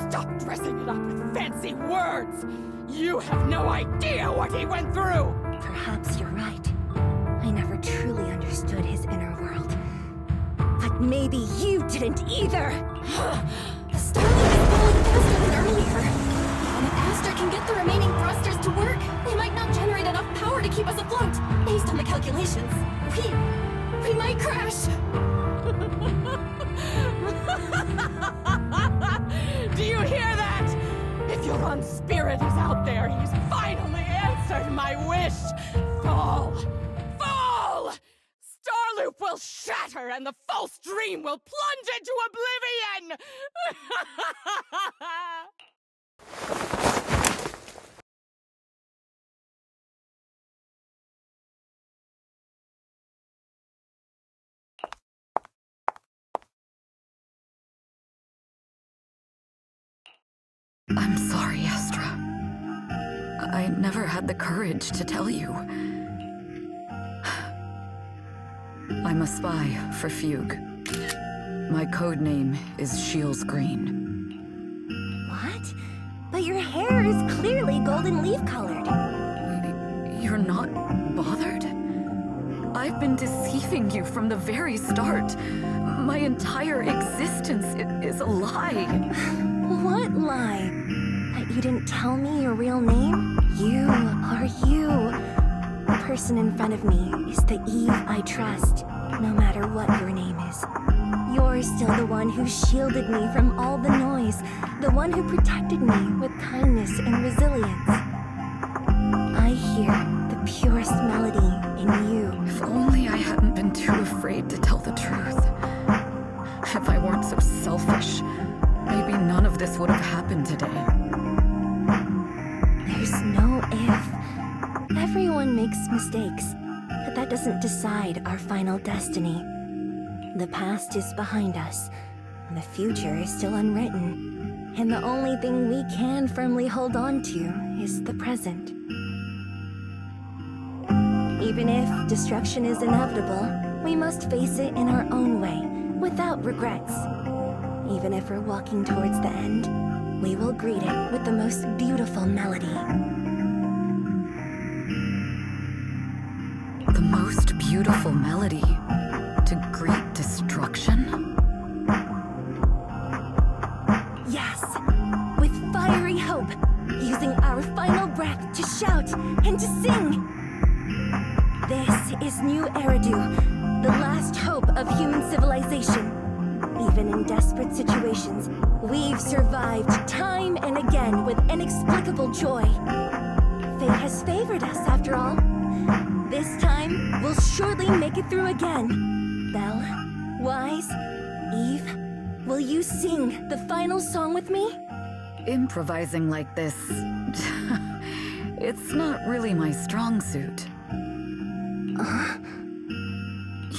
Stop dressing it up with fancy words! You have no idea what he went through! Perhaps you're right. I never truly understood his inner world. But maybe you didn't either! The Starlink is going faster than earlier. And if Astra can get the remaining thrusters to work, they might not generate enough power to keep us afloat. Based on the calculations, we might crash. Do you hear that? If Yoran's spirit is out there, he's finally answered my wish! Fall! Fall! Starloop will shatter and the false dream will plunge into oblivion! I'm sorry, Astra. I never had the courage to tell you. I'm a spy for Fugue. My code name is Shields Green. What? But your hair is clearly golden leaf colored. You're not bothered? I've been deceiving you from the very start. My entire existence is a lie. What lie? That you didn't tell me your real name? You are you. The person in front of me is the Eve I trust, no matter what your name is. You're still the one who shielded me from all the noise, the one who protected me with kindness and resilience. I hear the purest melody in you. If only I hadn't been too afraid to tell the truth. If I weren't so selfish, maybe none of this would have happened today. There's no if. Everyone makes mistakes, but that doesn't decide our final destiny. The past is behind us, and the future is still unwritten. And the only thing we can firmly hold on to is the present. Even if destruction is inevitable, we must face it in our own way, without regrets. Even if we're walking towards the end, we will greet it with the most beautiful melody. The most beautiful melody to greet destruction? Yes, with fiery hope, using our final breath to shout and to sing. This is New Eridu, the last hope of human civilization. Even in desperate situations, we've survived time and again with inexplicable joy. Fate has favored us after all. This time, we'll surely make it through again. Belle, Wise, Eve, will you sing the final song with me? Improvising like this... it's not really my strong suit.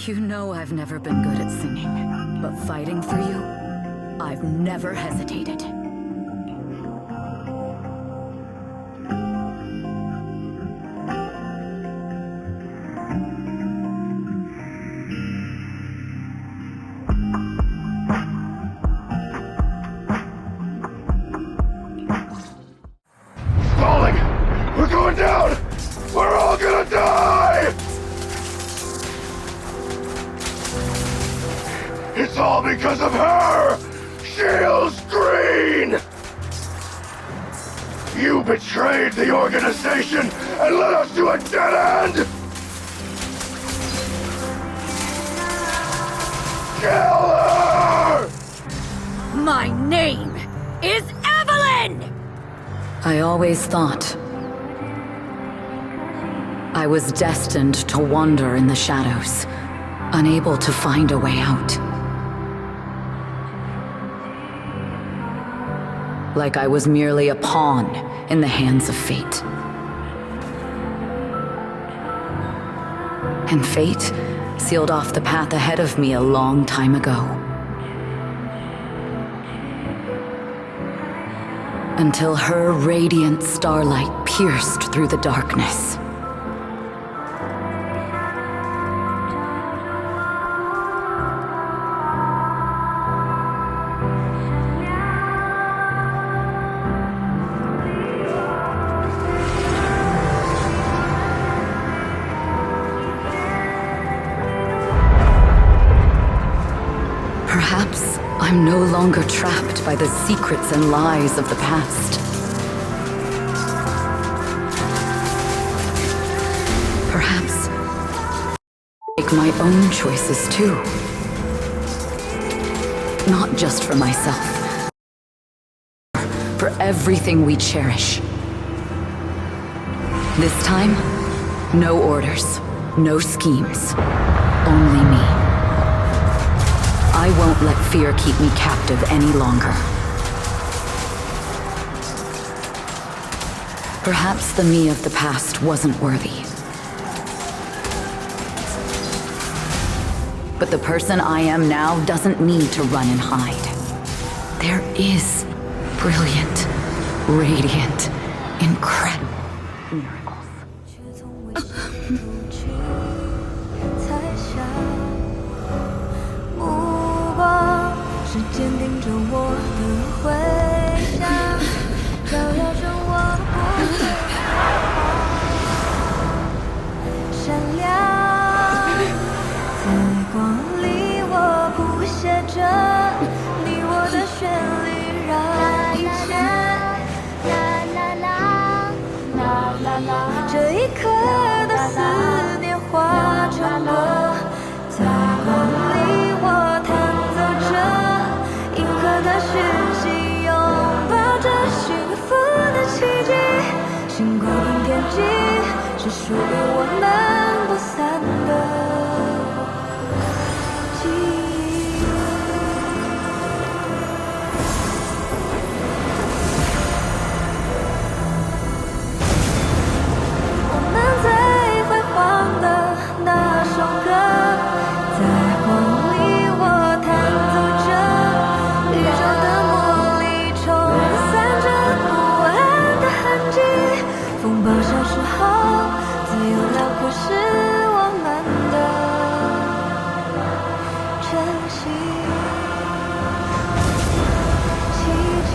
You know I've never been good at singing, but fighting for you, I've never hesitated. Falling! We're going down! We're all gonna die! It's all because of her! Shield's green! You betrayed the organization and led us to a dead end! Kill her! My name is Evelyn! I always thought I was destined to wander in the shadows, unable to find a way out. Like I was merely a pawn in the hands of fate. And fate sealed off the path ahead of me a long time ago. Until her radiant starlight pierced through the darkness. Perhaps I'm no longer trapped by the secrets and lies of the past. Perhaps I make my own choices too. Not just for myself, for everything we cherish. This time, no orders, no schemes, only me. I won't let fear keep me captive any longer. Perhaps the me of the past wasn't worthy. But the person I am now doesn't need to run and hide. There is brilliant, radiant, incredible miracles. 是坚定着我的回响，照耀着我不会闪亮。是属于我们不散的记忆。我们最辉煌的那首歌，在梦里我弹奏着，宇宙的魔力冲散着不安的痕迹。风暴消失后，自由辽阔是我们的珍惜。奇迹，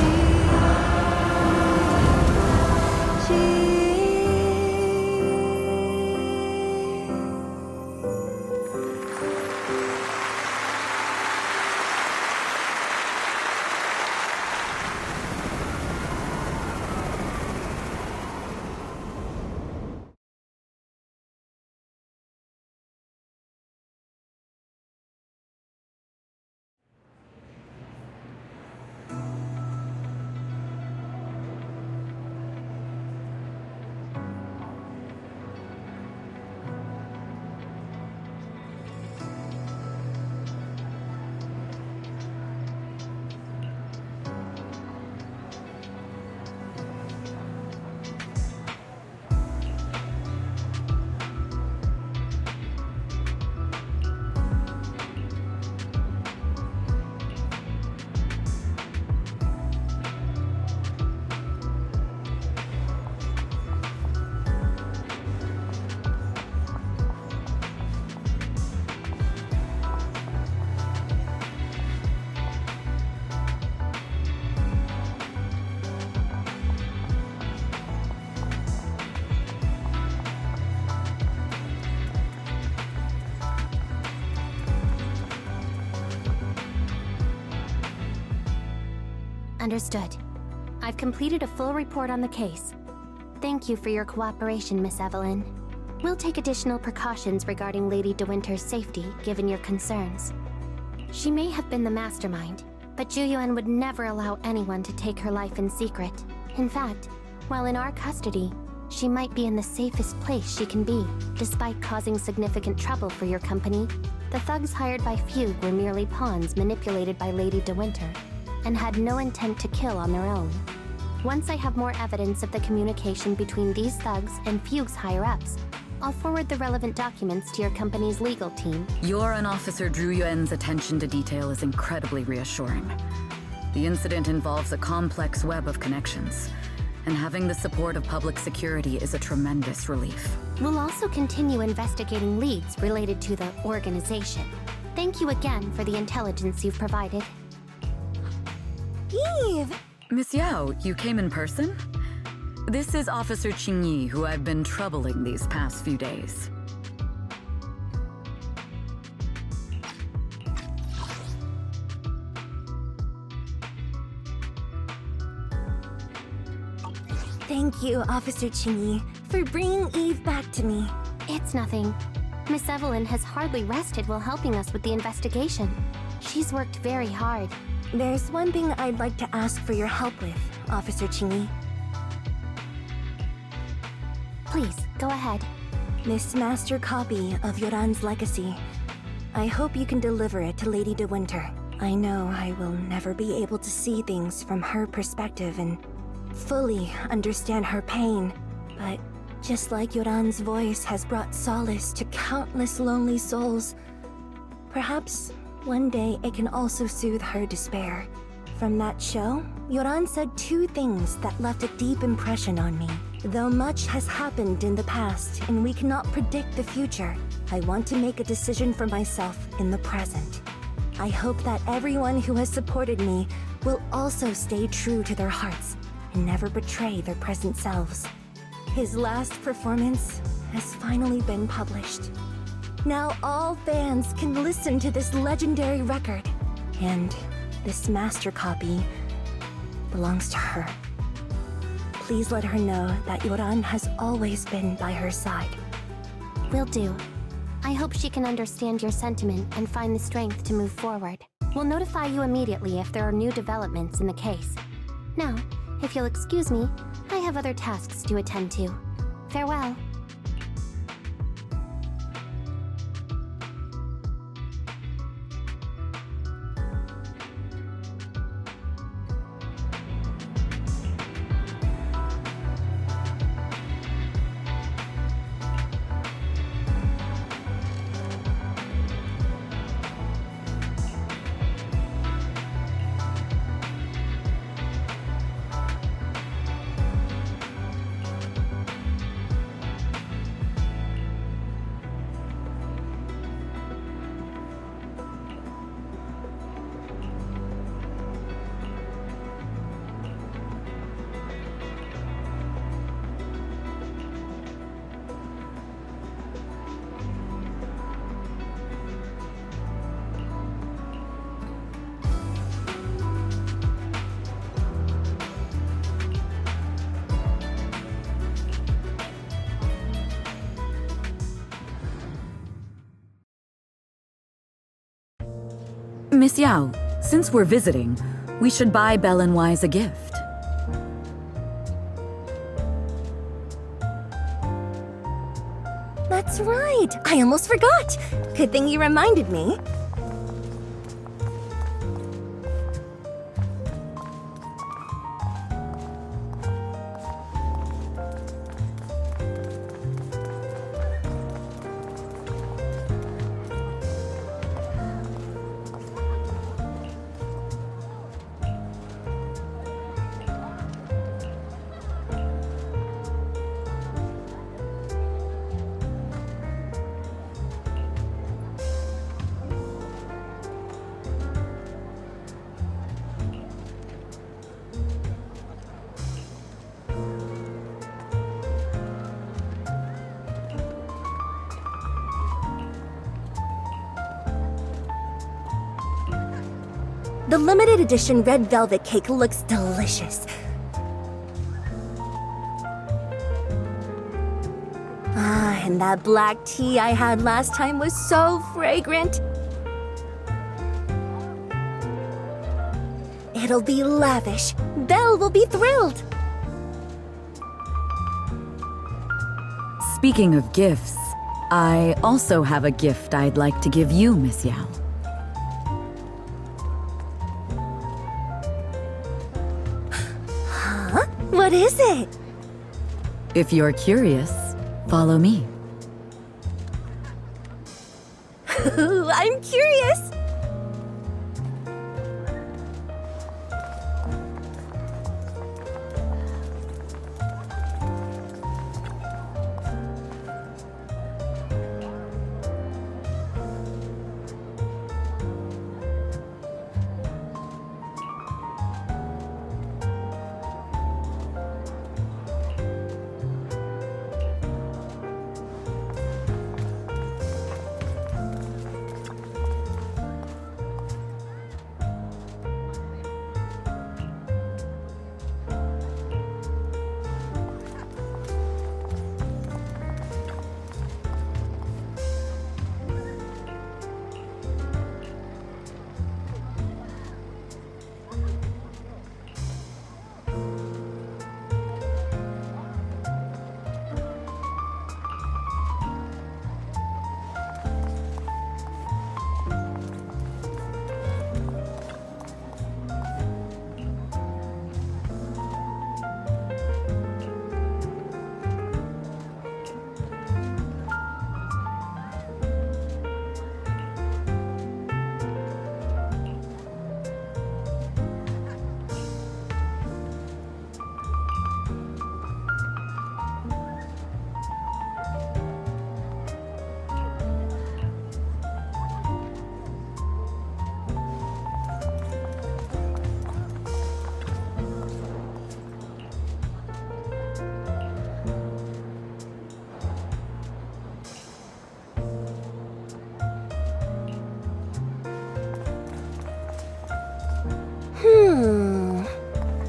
记忆。Understood. I've completed a full report on the case. Thank you for your cooperation, Miss Evelyn. We'll take additional precautions regarding Lady De Winter's safety, given your concerns. She may have been the mastermind, but Juyuan would never allow anyone to take her life in secret. In fact, while in our custody, she might be in the safest place she can be, despite causing significant trouble for your company. The thugs hired by Fugue were merely pawns manipulated by Lady De Winter, and had no intent to kill on their own. Once I have more evidence of the communication between these thugs and Fugue's higher-ups, I'll forward the relevant documents to your company's legal team. Your and Officer Zhu Yuan's attention to detail is incredibly reassuring. The incident involves a complex web of connections, and having the support of public security is a tremendous relief. We'll also continue investigating leads related to the organization. Thank you again for the intelligence you've provided. Eve! Miss Yao, you came in person? This is Officer Qingyi, who I've been troubling these past few days. Thank you, Officer Qingyi, for bringing Eve back to me. It's nothing. Miss Evelyn has hardly rested while helping us with the investigation. She's worked very hard. There's one thing I'd like to ask for your help with, Officer Qingyi. Please, go ahead. This master copy of Yoran's legacy. I hope you can deliver it to Lady De Winter. I know I will never be able to see things from her perspective and fully understand her pain, but just like Yoran's voice has brought solace to countless lonely souls, perhaps one day it can also soothe her despair. From that show, Yoran said two things that left a deep impression on me. Though much has happened in the past and we cannot predict the future, I want to make a decision for myself in the present. I hope that everyone who has supported me will also stay true to their hearts and never betray their present selves. His last performance has finally been published. Now all fans can listen to this legendary record, and this master copy belongs to her. Please let her know that Yoran has always been by her side. Will do. I hope she can understand your sentiment and find the strength to move forward. We'll notify you immediately if there are new developments in the case. Now, if you'll excuse me, I have other tasks to attend to. Farewell. Miss Yao, since we're visiting, we should buy Belle and Wise a gift. That's right. I almost forgot. Good thing you reminded me. The limited edition red velvet cake looks delicious. Ah, and that black tea I had last time was so fragrant. It'll be lavish. Belle will be thrilled. Speaking of gifts, I also have a gift I'd like to give you, Miss Yao. Huh? What is it? If you're curious, follow me. I'm curious.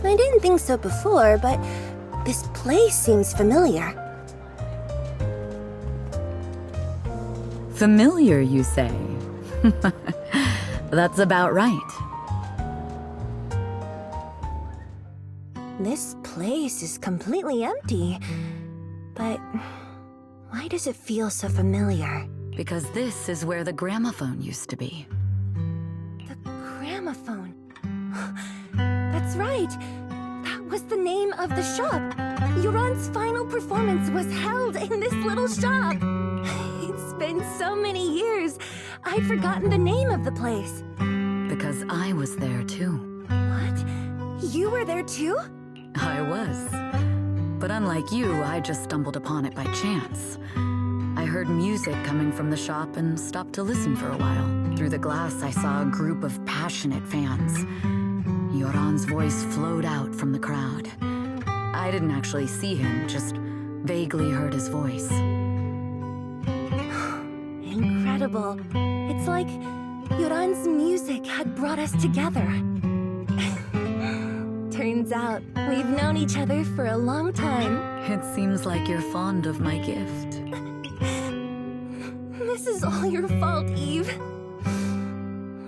I didn't think so before, but this place seems familiar. Familiar, you say? That's about right. This place is completely empty. But why does it feel so familiar? Because this is where the gramophone used to be. The gramophone. That's right. That was the name of the shop. Yuran's final performance was held in this little shop. It's been so many years, I'd forgotten the name of the place. Because I was there too. What? You were there too? I was. But unlike you, I just stumbled upon it by chance. I heard music coming from the shop and stopped to listen for a while. Through the glass, I saw a group of passionate fans. Yoran's voice flowed out from the crowd. I didn't actually see him, just vaguely heard his voice. Incredible. It's like Yoran's music had brought us together. Turns out, we've known each other for a long time. It seems like you're fond of my gift. This is all your fault, Eve.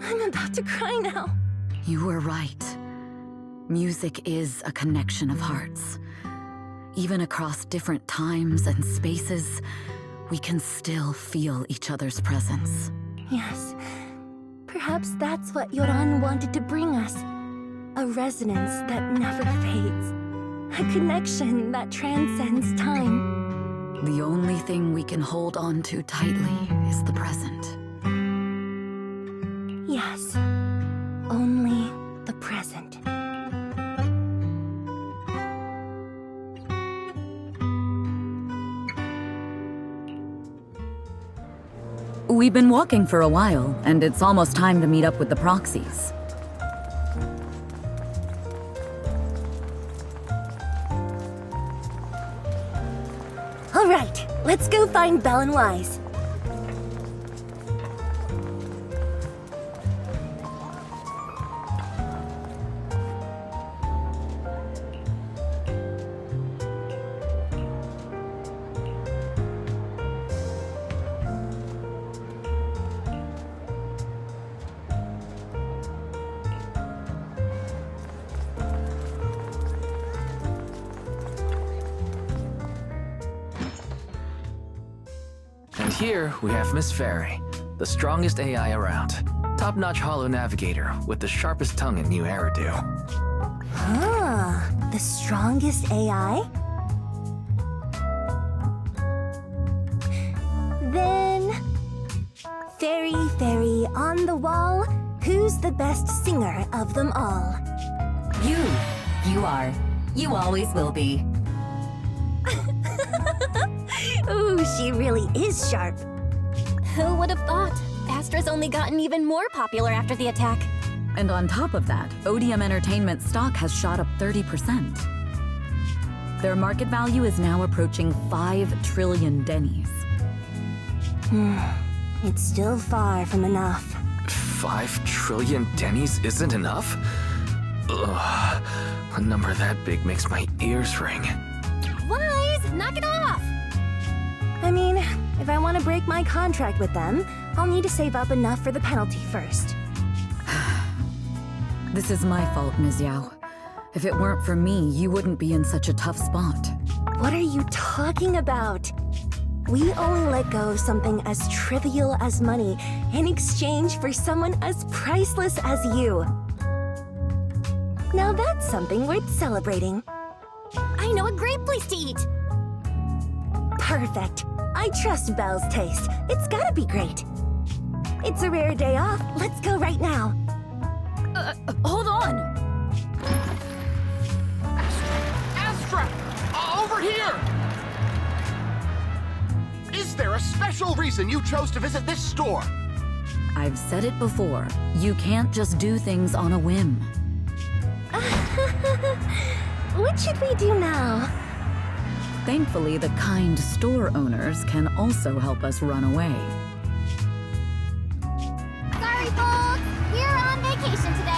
I'm I'm about to cry now. You were right. Music is a connection of hearts. Even across different times and spaces, we can still feel each other's presence. Yes. Perhaps that's what Yoran wanted to bring us. A resonance that never fades. A connection that transcends time. The only thing we can hold on to tightly is the present. Yes. Only the present. We've been walking for a while, and it's almost time to meet up with the proxies. All right, let's go find Belle and Wise. And here we have Miss Fairy, the strongest AI around. Top-notch holo navigator with the sharpest tongue and new hairdo. Ah, the strongest AI? Then... Fairy on the wall, who's the best singer of them all? You. You are. You always will be. Ooh, she really is sharp. Who would have thought? Astra's only gotten even more popular after the attack. And on top of that, Odium Entertainment stock has shot up 30%. Their market value is now approaching 5 trillion dennies. It's still far from enough. 5 trillion dennies isn't enough? Ugh, a number that big makes my ears ring. Wise, knock it off! I mean, if I want to break my contract with them, I'll need to save up enough for the penalty first. This is my fault, Ms. Yao. If it weren't for me, you wouldn't be in such a tough spot. What are you talking about? We only let go of something as trivial as money in exchange for someone as priceless as you. Now that's something worth celebrating. I know a great place to eat! Perfect. I trust Belle's taste. It's gotta be great. It's a rare day off. Let's go right now. Hold on! Astra! Over here! Is there a special reason you chose to visit this store? I've said it before. You can't just do things on a whim. What should we do now? Thankfully, the kind store owners can also help us run away. Sorry, folks! We're on vacation today!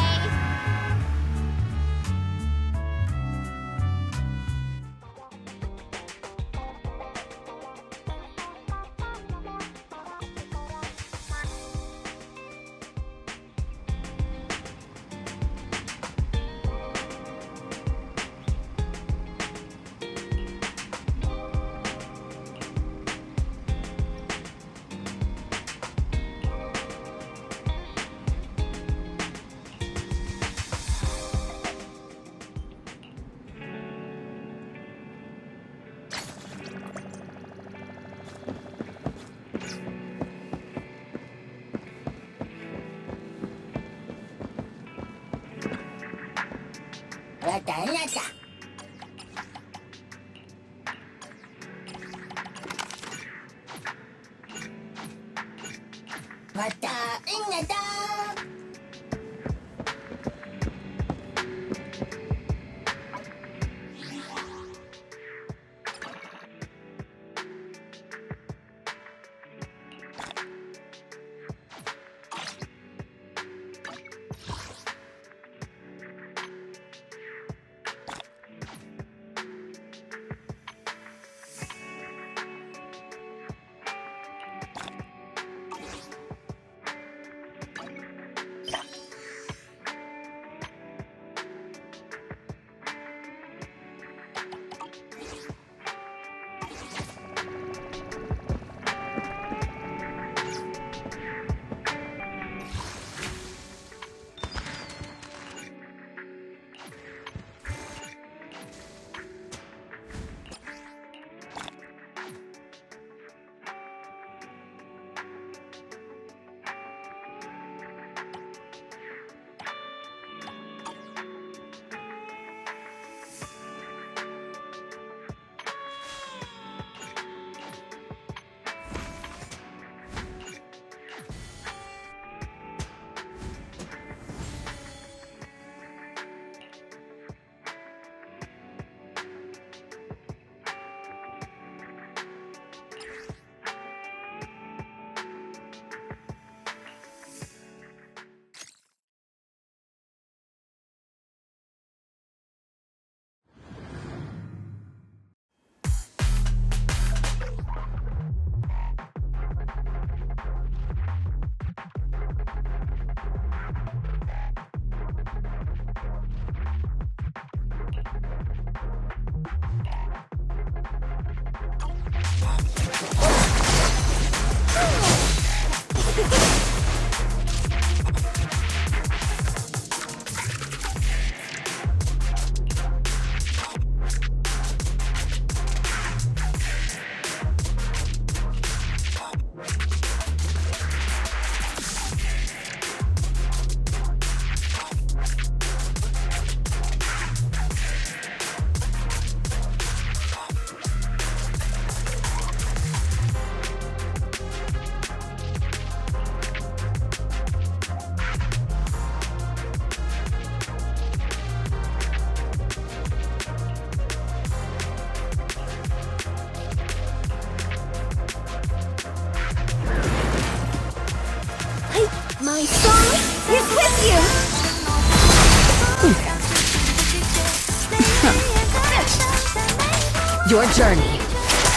Your journey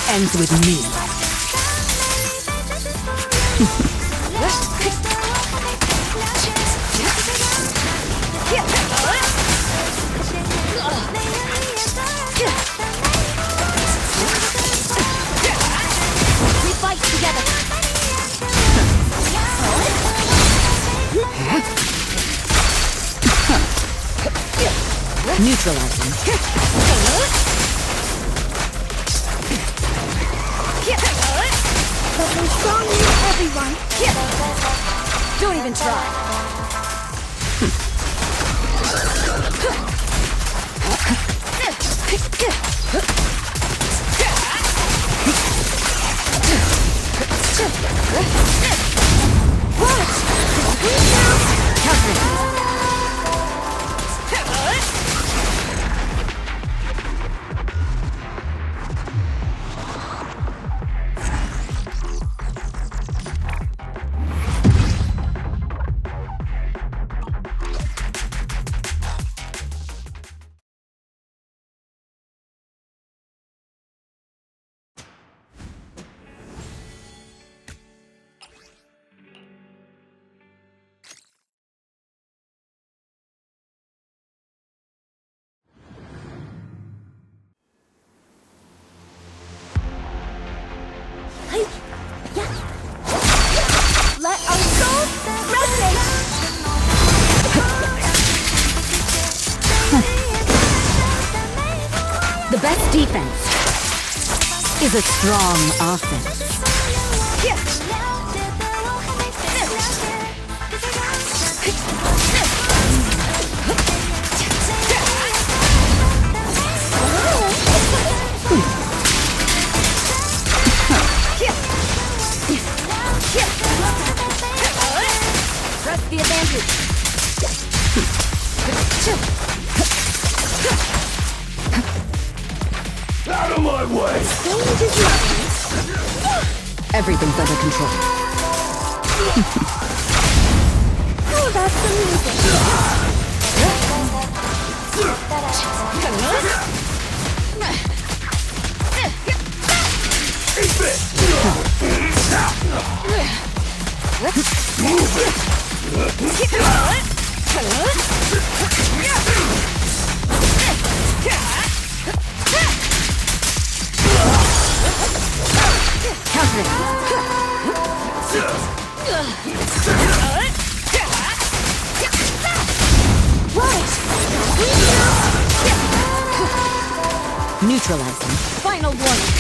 ends with me. We fight together. Neutralizing. But we're strong with everyone. Don't even try. Let our souls resonate. The best defense is a strong offense. Press the advantage. Out of my way! Change is nothing. Everything's under control. How about some music? Neutralizing. Final warning.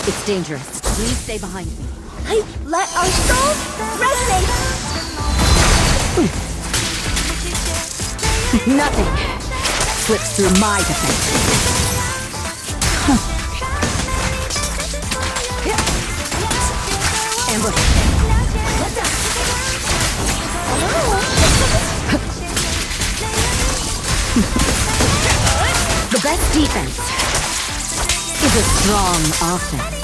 It's dangerous. Please stay behind me. Hey, let our souls resonate. Nothing slips through my defense. Ambush. The best defense is a strong offense.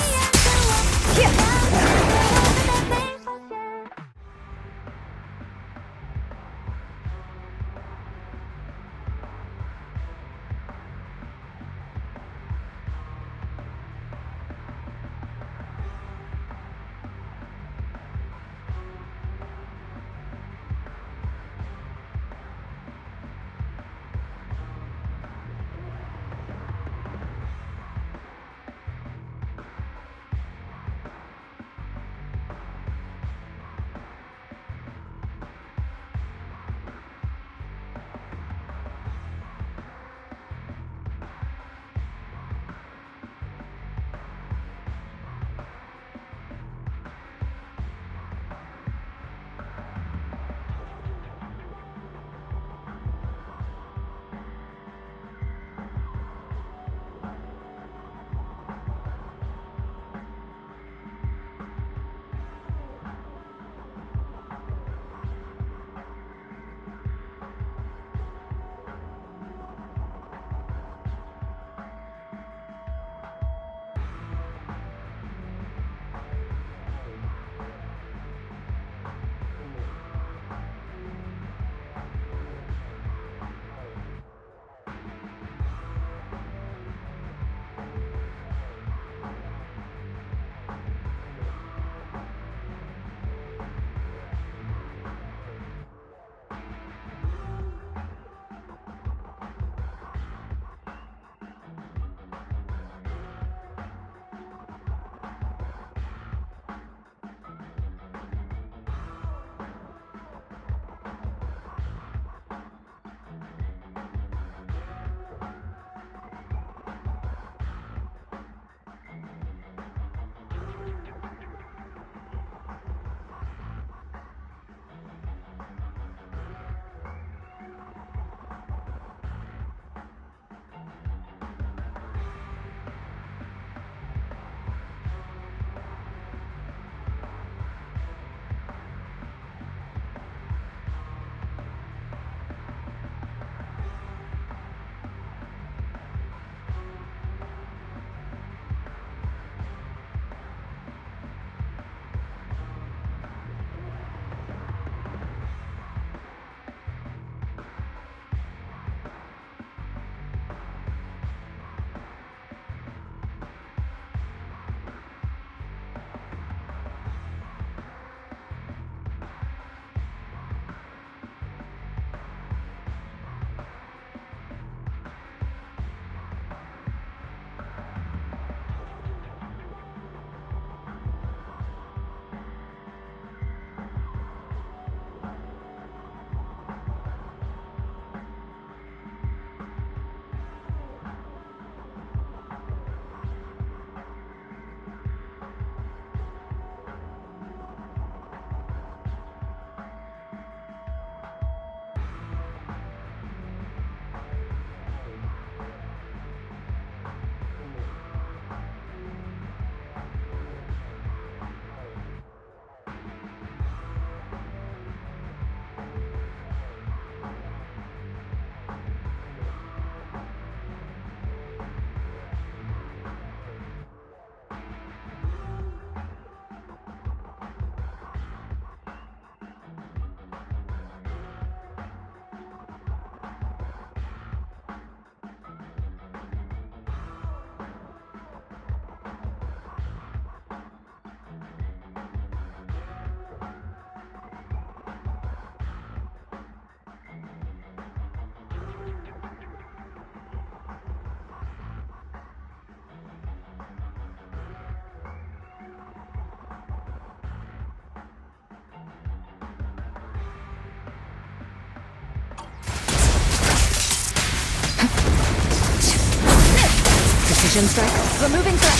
Precision strike. Removing threat.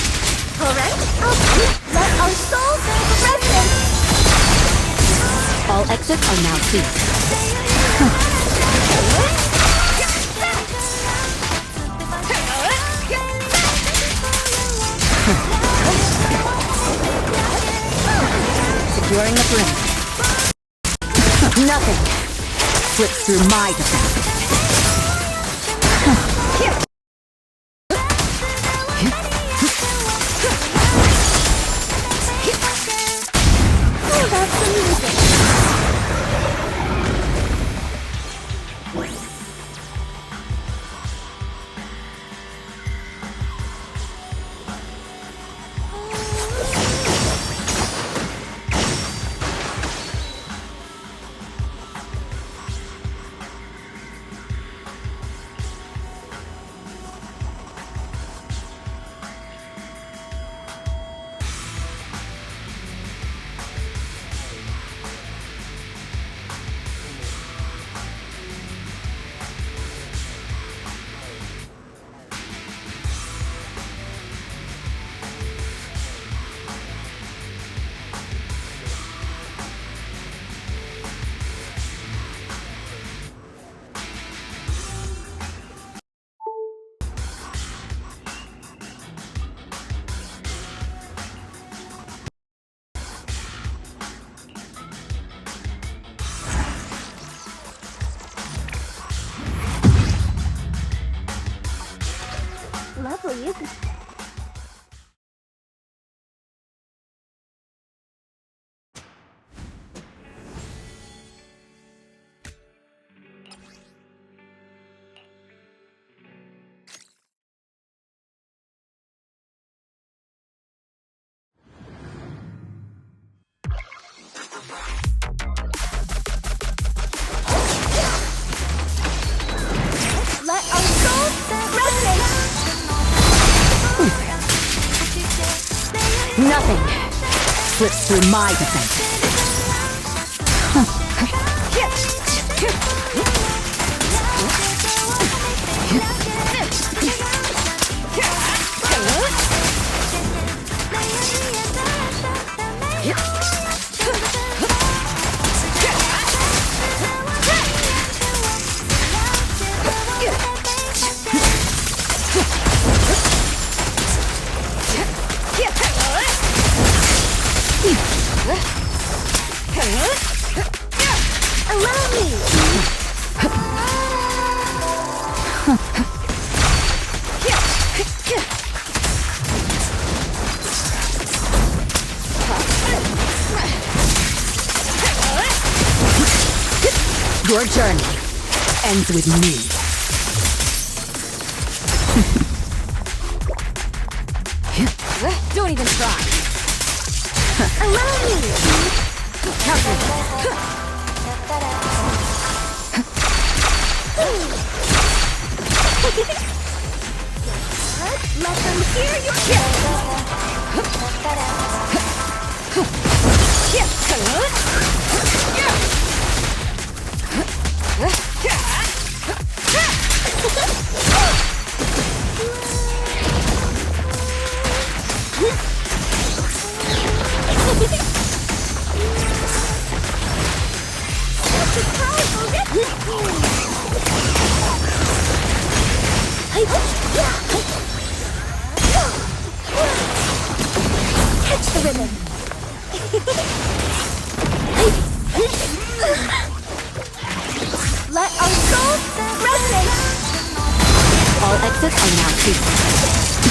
Alright, let our souls build the residence! All exits are now sealed. Securing the perimeter. Nothing slips through my defense. please. Let our souls resonate! Nothing slips through my defenses. Allow me! Your journey ends with me. Don't even try. Allow me! Let them hear your Catch the rhythm. Let our souls resonate. All exits are now clear.